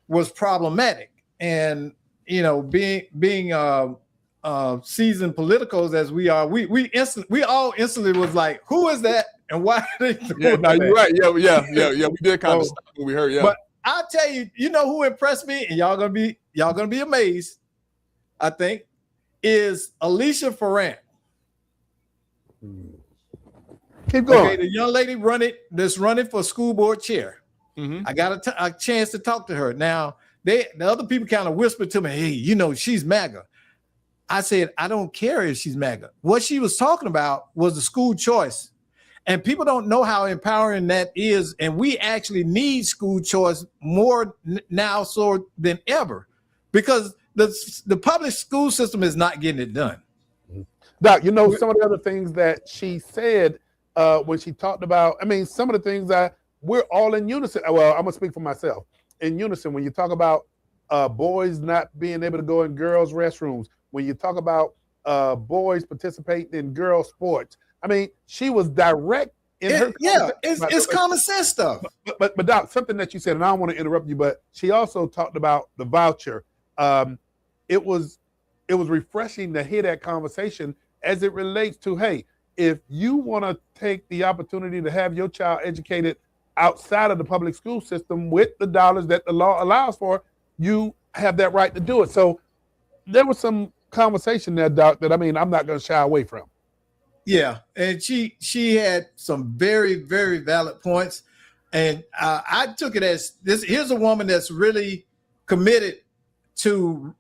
Speaker 3: was problematic, and being seasoned politicals as we are, we all instantly was like, who is that and why are they doing that?
Speaker 2: You're right. Yeah. We did kind of stop when we heard. Yeah,
Speaker 3: but I'll tell you, who impressed me, and y'all gonna be amazed. I think is Alicia Ferrant.
Speaker 1: Keep going.
Speaker 3: Okay, the young lady that's running for school board chair.
Speaker 2: Mm-hmm.
Speaker 3: I got a chance to talk to her. Now, the other people kind of whispered to me, hey, she's MAGA. I said, I don't care if she's MAGA. What she was talking about was the school choice. And people don't know how empowering that is. And we actually need school choice more now so than ever, because the public school system is not getting it done.
Speaker 1: Doc, some of the other things that she said when she talked about, some of the things that we're all in unison. Well, I'm gonna speak for myself. In unison, when you talk about boys not being able to go in girls' restrooms, when you talk about boys participating in girls' sports, she was direct in her.
Speaker 3: Yeah, it's common sense stuff.
Speaker 1: But Doc, something that you said, and I don't want to interrupt you, but she also talked about the voucher. It was refreshing to hear that conversation as it relates to, hey, if you want to take the opportunity to have your child educated outside of the public school system with the dollars that the law allows for, you have that right to do it. So there was some conversation there, Doc, that I'm not going to shy away from.
Speaker 3: Yeah, and she had some very, very valid points, and I took it as this. Here's a woman that's really committed to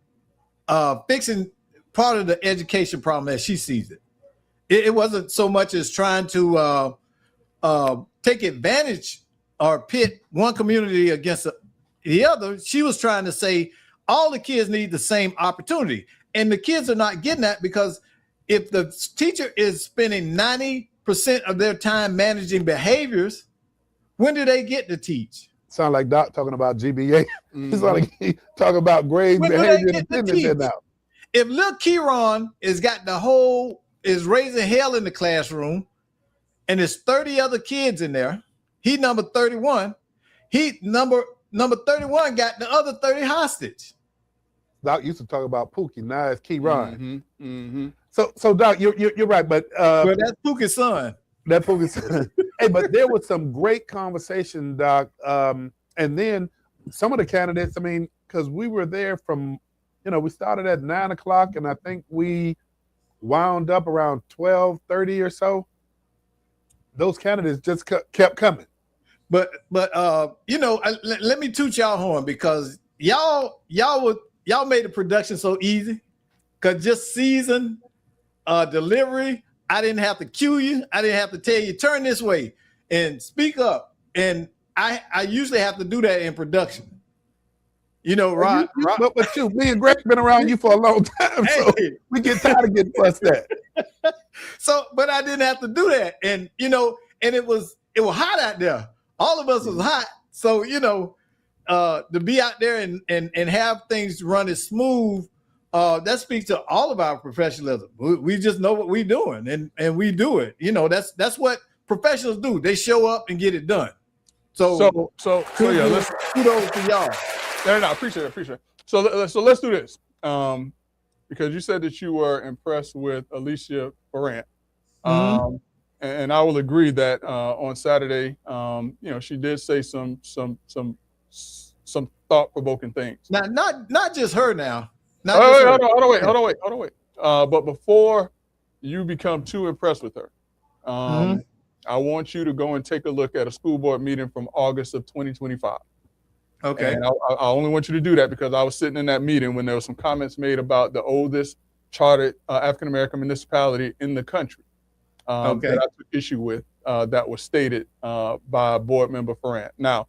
Speaker 3: fixing part of the education problem as she sees it. It wasn't so much as trying to take advantage or pit one community against the other. She was trying to say all the kids need the same opportunity, and the kids are not getting that because if the teacher is spending 90% of their time managing behaviors, when do they get to teach?
Speaker 1: Sound like Doc talking about GBA.
Speaker 2: Mhm.
Speaker 1: It's like he talking about grade
Speaker 3: When do
Speaker 1: behavior
Speaker 3: they
Speaker 1: and
Speaker 3: get to
Speaker 1: attendance
Speaker 3: teach?
Speaker 1: now.
Speaker 3: If Lil Kieran is raising hell in the classroom, and there's 30 other kids in there, he number 31. He number 31 got the other 30 hostage.
Speaker 1: Doc used to talk about Pookie. Now it's Kieran.
Speaker 2: Mhm, mhm.
Speaker 1: So Doc, you're right, but
Speaker 3: Well, that's Pookie's son.
Speaker 1: that Pookie. Hey, but there was some great conversation, Doc. And then some of the candidates. Because we were there from, we started at 9 o'clock, and I think we wound up around 12:30 or so. Those candidates just kept coming.
Speaker 3: But let me toot y'all horn because y'all made the production so easy. Cause just season delivery, I didn't have to cue you. I didn't have to tell you turn this way and speak up. And I usually have to do that in production. Rod.
Speaker 1: But me and Greg been around you for a long time, so we get tired of getting fussed at.
Speaker 3: So, but I didn't have to do that, and and it was hot out there. All of us was hot, so to be out there and have things run as smooth, that speaks to all of our professionalism. We just know what we're doing, and we do it. That's what professionals do. They show up and get it done. So yeah, let's kudos to y'all.
Speaker 2: No, I appreciate it. So let's do this. Because you said that you were impressed with Alicia Ferrant.
Speaker 3: Mm-hmm.
Speaker 2: And I will agree that on Saturday, she did say some thought-provoking things.
Speaker 3: Now, not just her now.
Speaker 2: Hold on, wait. But before you become too impressed with her, I want you to go and take a look at a school board meeting from August of 2025.
Speaker 3: Okay.
Speaker 2: And I only want you to do that because I was sitting in that meeting when there were some comments made about the oldest chartered African-American municipality in the country that I took issue with that was stated by board member Ferrant. Now,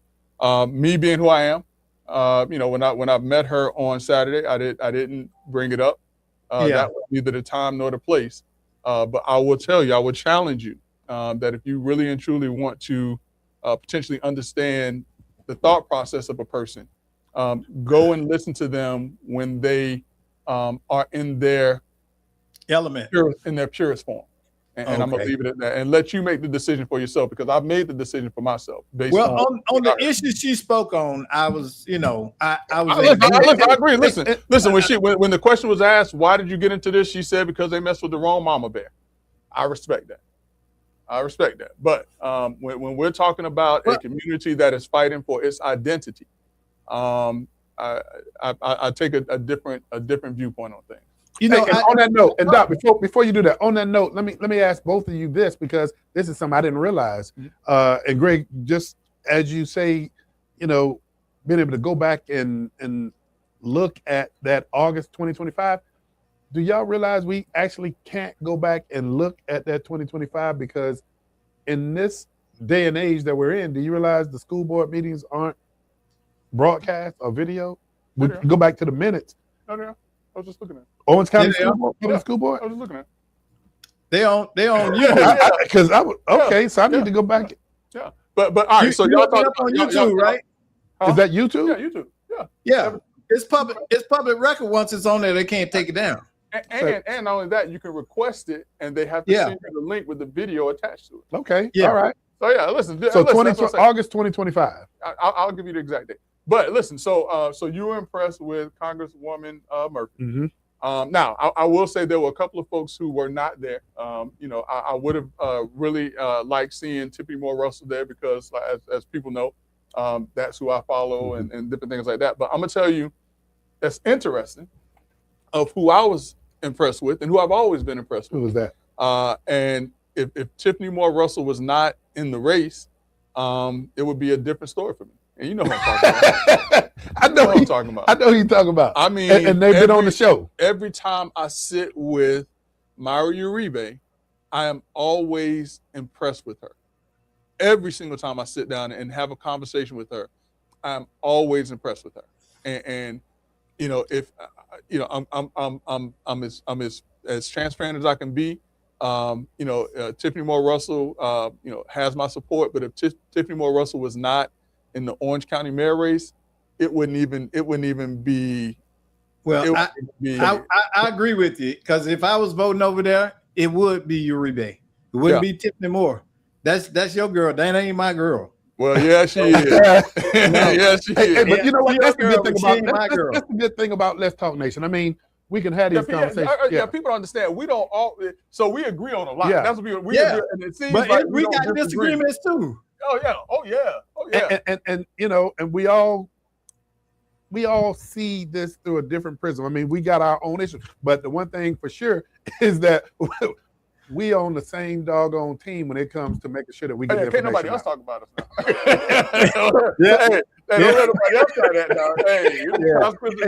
Speaker 2: me being who I am, when I met her on Saturday, I didn't bring it up. That was neither the time nor the place. But I will tell you, I would challenge you that if you really and truly want to potentially understand the thought process of a person, go and listen to them when they are in their
Speaker 3: element,
Speaker 2: in their purest form. And I'm gonna leave it at that and let you make the decision for yourself because I've made the decision for myself. Based
Speaker 3: on the issue she spoke on, I was, I
Speaker 2: agree. Listen. When the question was asked, why did you get into this? She said because they messed with the wrong mama bear. I respect that. But when we're talking about a community that is fighting for its identity, I take a different viewpoint on things.
Speaker 1: On that note, and Doc, before you do that, on that note, let me ask both of you this because this is something I didn't realize. And Greg, just as you say, being able to go back and look at that August 2025, do y'all realize we actually can't go back and look at that 2025 because in this day and age that we're in, do you realize the school board meetings aren't broadcast or video? We go back to the minutes.
Speaker 2: I was just looking at it.
Speaker 1: Owens County School Board?
Speaker 2: I was just looking at it.
Speaker 3: They on you.
Speaker 1: Because so I need to go back.
Speaker 2: Yeah. But all right, so y'all talking
Speaker 3: on YouTube, right?
Speaker 1: Is that YouTube?
Speaker 2: Yeah, YouTube.
Speaker 3: Yeah. It's public record. Once it's on there, they can't take it down.
Speaker 2: And not only that, you can request it, and they have to send you the link with the video attached to it.
Speaker 1: Okay. Yeah. All right.
Speaker 2: So yeah, listen.
Speaker 1: So August 2025.
Speaker 2: I'll give you the exact date. But listen, so you were impressed with Congresswoman Murphy.
Speaker 1: Mm-hmm.
Speaker 2: Now, I will say there were a couple of folks who were not there. I would have really liked seeing Tippy Moore Russell there because, as people know, that's who I follow and different things like that. But I'm gonna tell you, that's interesting. Of who I was impressed with and who I've always been impressed with.
Speaker 1: Who was that?
Speaker 2: And if Tiffany Moore Russell was not in the race, it would be a different story for me. And you know what I'm talking about.
Speaker 1: I know
Speaker 2: what I'm talking about.
Speaker 1: I know who you're talking about.
Speaker 2: I mean,
Speaker 1: and they've been on the show.
Speaker 2: Every time I sit with Myra Uribe, I am always impressed with her. Every single time I sit down and have a conversation with her, I'm always impressed with her. And you know, if you know, I'm as transparent as I can be. You know, Tiffany Moore Russell, you know, has my support. But if Tiffany Moore Russell was not in the Orange County mayor race, it wouldn't even be.
Speaker 3: Well, I agree with you, because if I was voting over there, it would be Uribe. It wouldn't be Tiffany Moore. That's your girl. That ain't my girl.
Speaker 2: Well, yeah, she is. Yeah, she is.
Speaker 1: Hey, but you know what? That's the good thing about
Speaker 3: that's
Speaker 1: the good thing about Let's Talk Nation. I mean, we can have these conversations.
Speaker 2: Yeah, people don't understand. We don't all. So we agree on a lot.
Speaker 1: Yeah.
Speaker 2: That's what we agree. And it seems
Speaker 3: but
Speaker 2: like
Speaker 3: we got disagreements too.
Speaker 2: Oh yeah.
Speaker 1: And you know, and we all see this through a different prism. I mean, we got our own issues, but the one thing for sure is that we on the same doggone team when it comes to making sure that we get the
Speaker 2: can't
Speaker 1: information
Speaker 2: nobody else
Speaker 1: out.
Speaker 2: talk about us now. Hey, don't let nobody else try that now. Hey,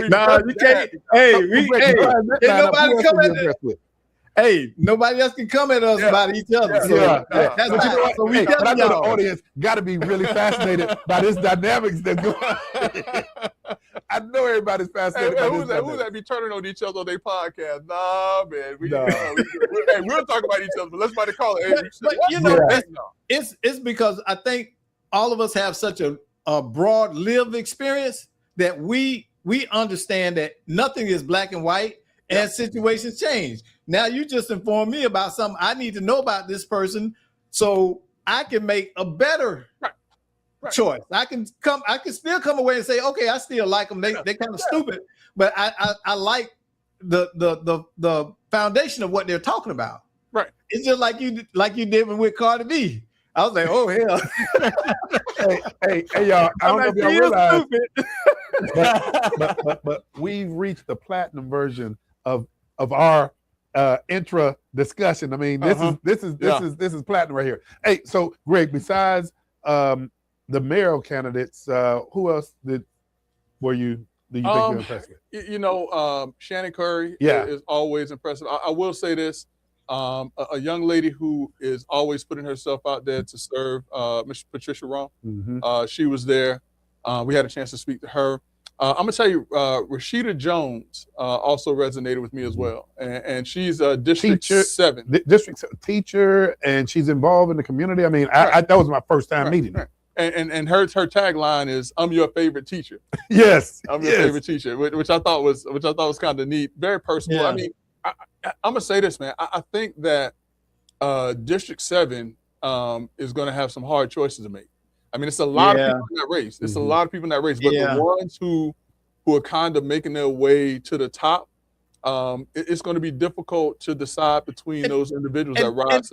Speaker 3: nah, you can't. Hey, nobody come at. Hey, nobody else can come at us about each other. That's
Speaker 1: but you know what?
Speaker 3: So we
Speaker 1: but I know the
Speaker 3: y'all.
Speaker 1: audience got to be really fascinated by this dynamics that's going on. I know everybody's fascinated by this.
Speaker 2: Who's that be turning on each other on their podcast? Nah, man. We'll talk about each other, but let's about to call it.
Speaker 3: But you know, it's because I think all of us have such a broad lived experience that we understand that nothing is black and white and situations change. Now you just informed me about something I need to know about this person so I can make a better choice. I can still come away and say, okay, I still like them. They kind of stupid, but I like the foundation of what they're talking about.
Speaker 2: Right.
Speaker 3: It's just like you did with Cardi B. I was like, oh hell.
Speaker 1: hey y'all, I don't know if y'all realize, but we've reached the platinum version of our intra discussion. I mean, this is platinum right here. Hey, so Greg, besides the mayoral candidates, who else do you think you're impressed with?
Speaker 2: You know, Shannon Curry is always impressive. I will say this. A young lady who is always putting herself out there to serve, Ms. Patricia Rome.
Speaker 1: Mm-hmm.
Speaker 2: She was there. We had a chance to speak to her. I'm gonna tell you, Rashida Jones also resonated with me as well, and she's a District 7
Speaker 1: teacher, and she's involved in the community. I mean, that was my first time meeting her.
Speaker 2: And her tagline is "I'm your favorite teacher."
Speaker 1: Yes,
Speaker 2: I'm your favorite teacher, which I thought was kind of neat, very personal.
Speaker 1: Yeah.
Speaker 2: I mean, I'm gonna say this, man. I think that District 7 is gonna have some hard choices to make. I mean, it's a lot of people in that race. It's a lot of people in that race, but the ones who are kind of making their way to the top, it's going to be difficult to decide between those individuals that rise.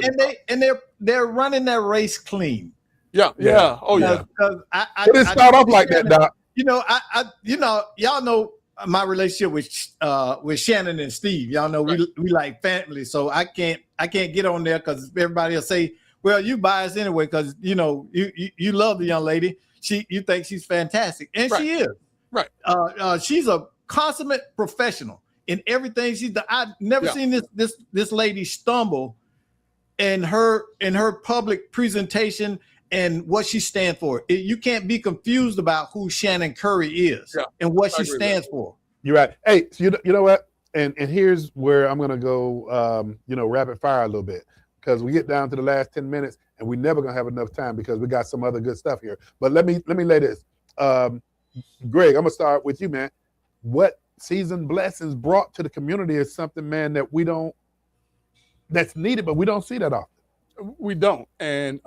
Speaker 3: And they're running that race clean.
Speaker 2: Yeah. Oh yeah.
Speaker 3: Because
Speaker 1: it didn't start off like that, Doc.
Speaker 3: You know, y'all know my relationship with Shannon and Steve. Y'all know we like family, so I can't get on there because everybody will say, well, you biased anyway because you know you love the young lady. You think she's fantastic, and she is.
Speaker 2: Right.
Speaker 3: She's a consummate professional in everything she's done. I've never seen this lady stumble in her public presentation and what she stands for. You can't be confused about who Shannon Curry is and what she stands for.
Speaker 1: You're right. Hey, so you know what? And here's where I'm gonna go rapid fire a little bit. Because we get down to the last 10 minutes and we're never gonna have enough time because we got some other good stuff here. But let me lay this. Greg, I'm gonna start with you, man. What seasoned blessings brought to the community is something, man, that's needed, but we don't see that often.
Speaker 2: We don't. And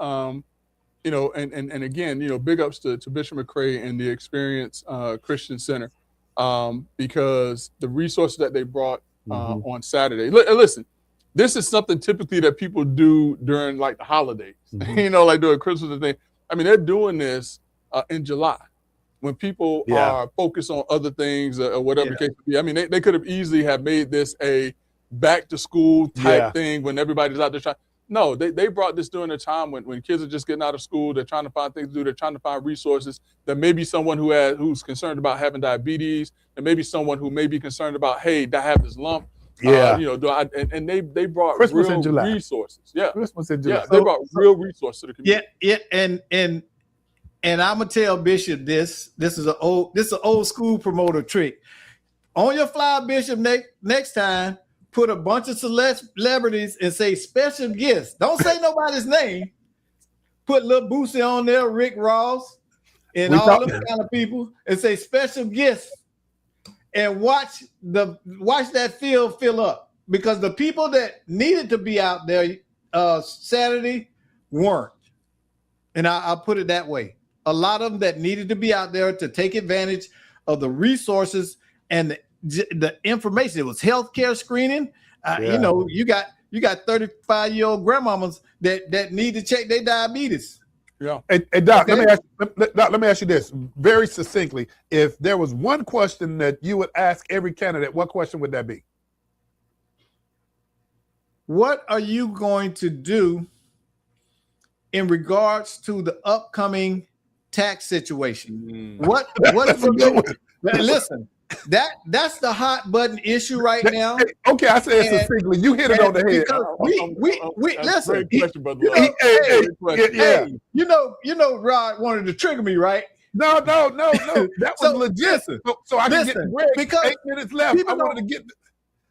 Speaker 2: you know, and again, you know, big ups to Bishop McCray and the Experience Christian Center, because the resources that they brought on Saturday. Listen. This is something typically that people do during like the holidays, you know, like during Christmas and things. I mean, they're doing this in July when people are focused on other things or whatever the case may be. I mean, they could have easily have made this a back to school type thing when everybody's out there trying. No, they brought this during a time when kids are just getting out of school. They're trying to find things to do. They're trying to find resources. There may be someone who's concerned about having diabetes. There may be someone who may be concerned about, hey, I have this lump.
Speaker 1: Yeah.
Speaker 2: And they brought
Speaker 1: Christmas
Speaker 2: real
Speaker 1: in July.
Speaker 2: resources. Yeah.
Speaker 1: Christmas in July.
Speaker 2: Yeah, they brought real resources to the community.
Speaker 3: Yeah, and I'm gonna tell Bishop this is an old school promoter trick. On your flyer, Bishop, next time, put a bunch of celebrities and say special guests. Don't say nobody's name. Put Lil Boosie on there, Rick Ross, and all those kind of people, and say special guests. And watch that field fill up, because the people that needed to be out there Saturday weren't. And I'll put it that way. A lot of them that needed to be out there to take advantage of the resources and the information. It was healthcare screening. You got 35-year-old grandmamas that need to check their diabetes.
Speaker 2: Yeah.
Speaker 1: Hey, Doc, okay. let me ask you this very succinctly. If there was one question that you would ask every candidate, what question would that be?
Speaker 3: What are you going to do in regards to the upcoming tax situation? What is listen, that's the hot button issue right now.
Speaker 1: Okay, I said succinctly. You hit it on the head.
Speaker 3: We listen. You know, Rod wanted to trigger me, right?
Speaker 1: No. That was legit. So I can get Greg,
Speaker 3: because
Speaker 1: 8 minutes left. I wanted to get.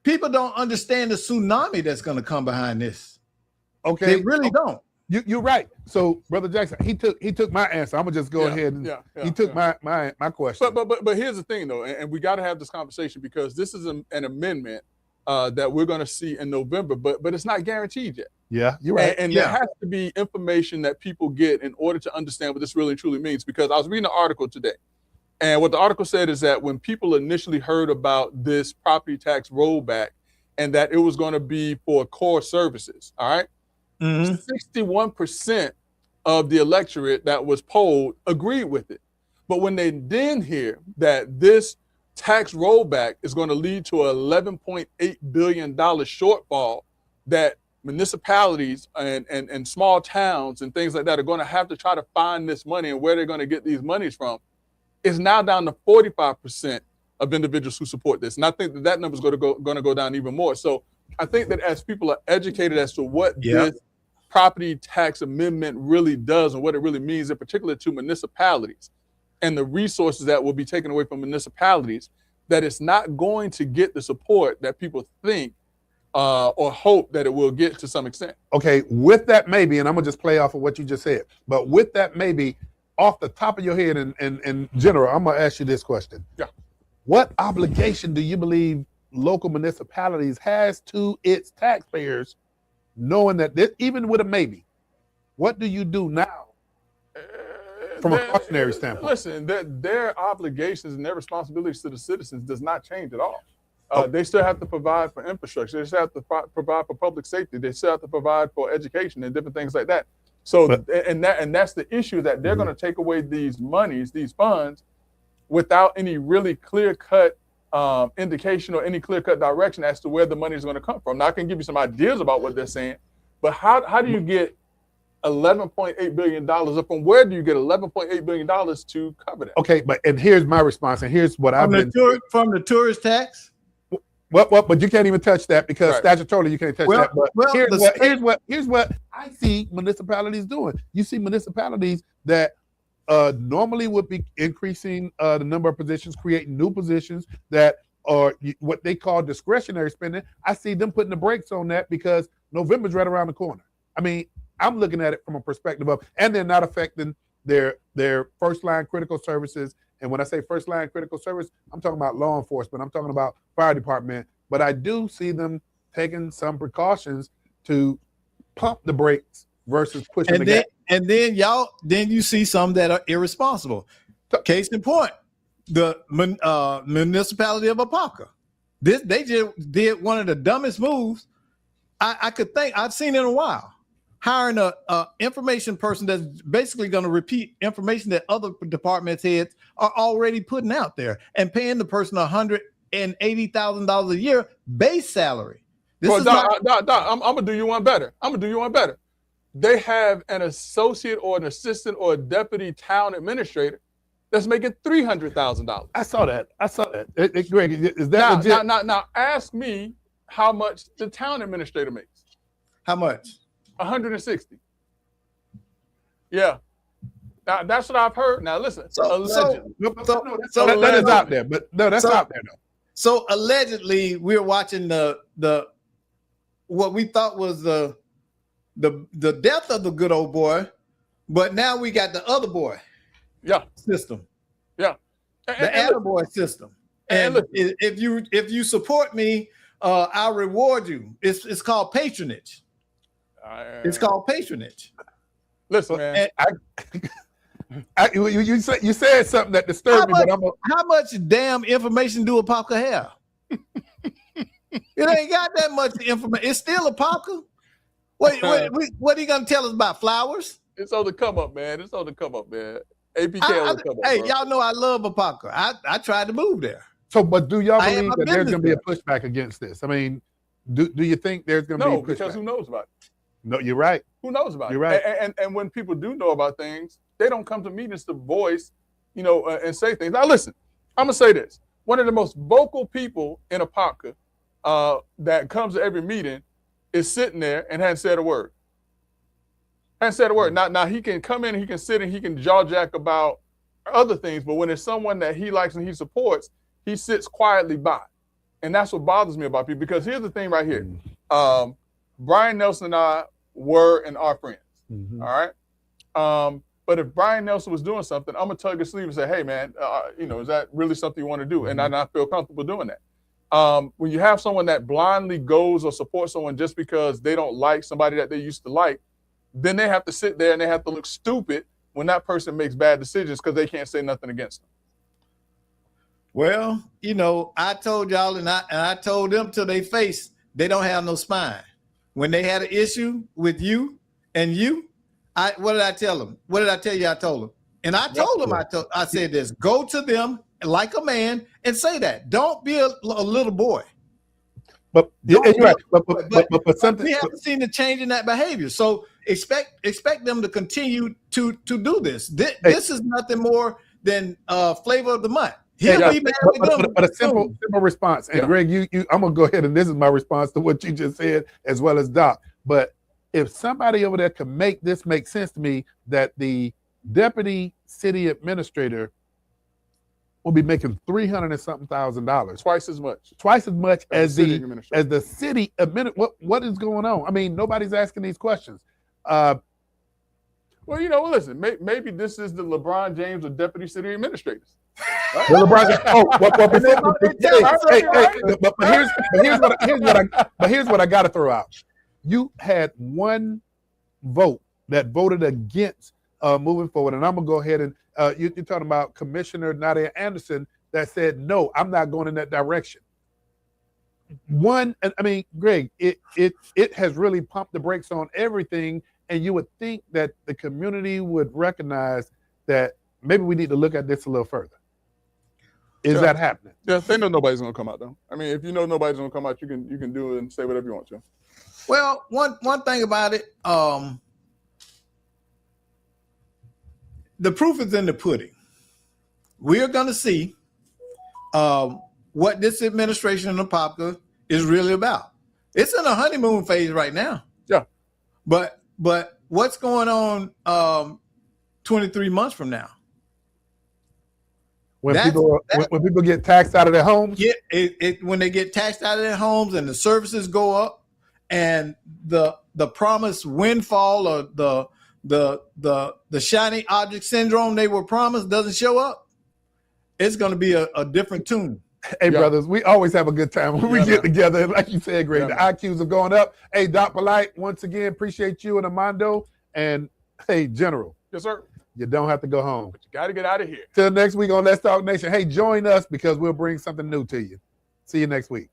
Speaker 3: People don't understand the tsunamis that's going to come behind this.
Speaker 1: Okay,
Speaker 3: they really don't.
Speaker 1: You're right. So, Brother Jackson, he took my answer. I'm gonna just go ahead and he took my question.
Speaker 2: But here's the thing, though, and we got to have this conversation, because this is an amendment that we're going to see in November, but it's not guaranteed yet.
Speaker 1: Yeah, you're right.
Speaker 2: And there has to be information that people get in order to understand what this really truly means. Because I was reading an article today, and what the article said is that when people initially heard about this property tax rollback and that it was going to be for core services, all right. 61% of the electorate that was polled agreed with it. But when they then hear that this tax rollback is going to lead to an $11.8 billion shortfall that municipalities and small towns and things like that are going to have to try to find this money and where they're going to get these monies from, it's now down to 45% of individuals who support this. And I think that number is going to go down even more. So I think that as people are educated as to what this property tax amendment really does and what it really means, in particular to municipalities and the resources that will be taken away from municipalities, that it's not going to get the support that people think or hope that it will get to some extent.
Speaker 1: Okay, with that maybe, and I'm gonna just play off of what you just said, but with that maybe, off the top of your head in general, I'm gonna ask you this question.
Speaker 2: Yeah.
Speaker 1: What obligation do you believe local municipalities has to its taxpayers, knowing that this, even with a maybe, what do you do now from a cautionary standpoint?
Speaker 2: Listen, their obligations and their responsibilities to the citizens does not change at all. They still have to provide for infrastructure. They still have to provide for public safety. They still have to provide for education and different things like that. So, and that's the issue, that they're going to take away these monies, these funds, without any really clear-cut indication or any clear-cut direction as to where the money is going to come from. Now, I can give you some ideas about what they're saying, but how do you get $11.8 billion, or from where do you get $11.8 billion to cover that?
Speaker 1: Okay, and here's my response, and here's what I've been
Speaker 3: from the tourist tax.
Speaker 1: But you can't even touch that, because statutorily you can't touch that. But here's what I see municipalities doing. You see municipalities that normally would be increasing the number of positions, creating new positions that are what they call discretionary spending. I see them putting the brakes on that because November's right around the corner. I mean, I'm looking at it from a perspective of, and they're not affecting their first line critical services. And when I say first line critical service, I'm talking about law enforcement. I'm talking about fire department. But I do see them taking some precautions to pump the brakes versus pushing the gas.
Speaker 3: And then you see some that are irresponsible. Case in point, the municipality of Apopka. They just did one of the dumbest moves I could think I've seen in a while. Hiring a information person that's basically going to repeat information that other departments heads are already putting out there, and paying the person $180,000 a year base salary.
Speaker 2: Well, Doc, I'm gonna do you one better. They have an associate or an assistant or a deputy town administrator that's making $300,000.
Speaker 1: I saw that. Greg, is that legit?
Speaker 2: Now, ask me how much the town administrator makes.
Speaker 3: How much?
Speaker 2: 160. Yeah. Now, that's what I've heard. Now, listen.
Speaker 1: That is out there, but no, that's out there though.
Speaker 3: So allegedly, we're watching the what we thought was the death of the good old boy, but now we got the other boy.
Speaker 2: Yeah.
Speaker 3: System.
Speaker 2: Yeah.
Speaker 3: The attaboy system. And if you support me, I'll reward you. It's called patronage. It's called patronage.
Speaker 2: Listen, man.
Speaker 1: You said something that disturbed me, but
Speaker 3: how much damn information do Apopka have? It ain't got that much information. It's still Apopka. What are you gonna tell us about flowers?
Speaker 2: It's on the come up, man. APK on the come up.
Speaker 3: Hey, y'all know I love Apopka. I tried to move there.
Speaker 1: So, but do y'all believe that there's gonna be a pushback against this? I mean, do you think there's gonna be a pushback?
Speaker 2: No, because who knows about it?
Speaker 1: No, you're right.
Speaker 2: Who knows about it?
Speaker 1: You're right.
Speaker 2: And when people do know about things, they don't come to meetings to voice, and say things. Now, listen, I'm going to say this. One of the most vocal people in Apopka that comes to every meeting is sitting there and hasn't said a word. Now, he can come in and he can sit and he can jaw jack about other things, but when it's someone that he likes and he supports, he sits quietly by. And that's what bothers me about people, because here's the thing right here. Brian Nelson and I were and are friends. Mm-hmm. All right. But if Brian Nelson was doing something, I'm gonna tug his sleeve and say, "Hey, man, is that really something you want to do?" Mm-hmm. And I feel comfortable doing that. When you have someone that blindly goes or supports someone just because they don't like somebody that they used to like, then they have to sit there and they have to look stupid when that person makes bad decisions because they can't say nothing against them.
Speaker 3: Well, I told y'all and I told them to their face, they don't have no spine. When they had an issue with you and you, what did I tell them? What did I tell you I told them? And I told them, I said this, go to them like a man and say that. Don't be a little boy.
Speaker 1: But you're right. But something
Speaker 3: we haven't seen the change in that behavior. So expect them to continue to do this. This is nothing more than flavor of the month.
Speaker 1: But a simple response. And Greg, I'm gonna go ahead and this is my response to what you just said, as well as Doc. But if somebody over there can make this make sense to me, that the deputy city administrator will be making $300,000 and something,
Speaker 2: twice as much
Speaker 1: as the city administrator. What is going on? I mean, nobody's asking these questions.
Speaker 2: Well, listen, maybe this is the LeBron James of deputy city administrators. Right?
Speaker 1: But here's what I got to throw out. You had one vote that voted against moving forward, and I'm gonna go ahead and you're talking about Commissioner Nadia Anderson that said no, I'm not going in that direction. Greg, it has really pumped the brakes on everything, and you would think that the community would recognize that maybe we need to look at this a little further. Is that happening?
Speaker 2: Yeah, they know nobody's gonna come out though. I mean, if you know nobody's gonna come out, you can do it and say whatever you want to.
Speaker 3: Well, one thing about it, the proof is in the pudding. We are gonna see what this administration in Apopka is really about. It's in a honeymoon phase right now.
Speaker 2: Yeah.
Speaker 3: But what's going on 23 months from now?
Speaker 1: When people get taxed out of their homes?
Speaker 3: Yeah, when they get taxed out of their homes and the services go up and the promised windfall or the shiny object syndrome they were promised doesn't show up, it's going to be a different tune.
Speaker 1: Hey, brothers, we always have a good time when we get together. And like you said, Greg, the IQs are going up. Hey, Doc Polite, once again, appreciate you and Mondo. And hey, General.
Speaker 2: Yes, sir.
Speaker 1: You don't have to go home.
Speaker 2: But you got to get out of here.
Speaker 1: Till next week on Let's Talk Nation. Hey, join us because we'll bring something new to you. See you next week.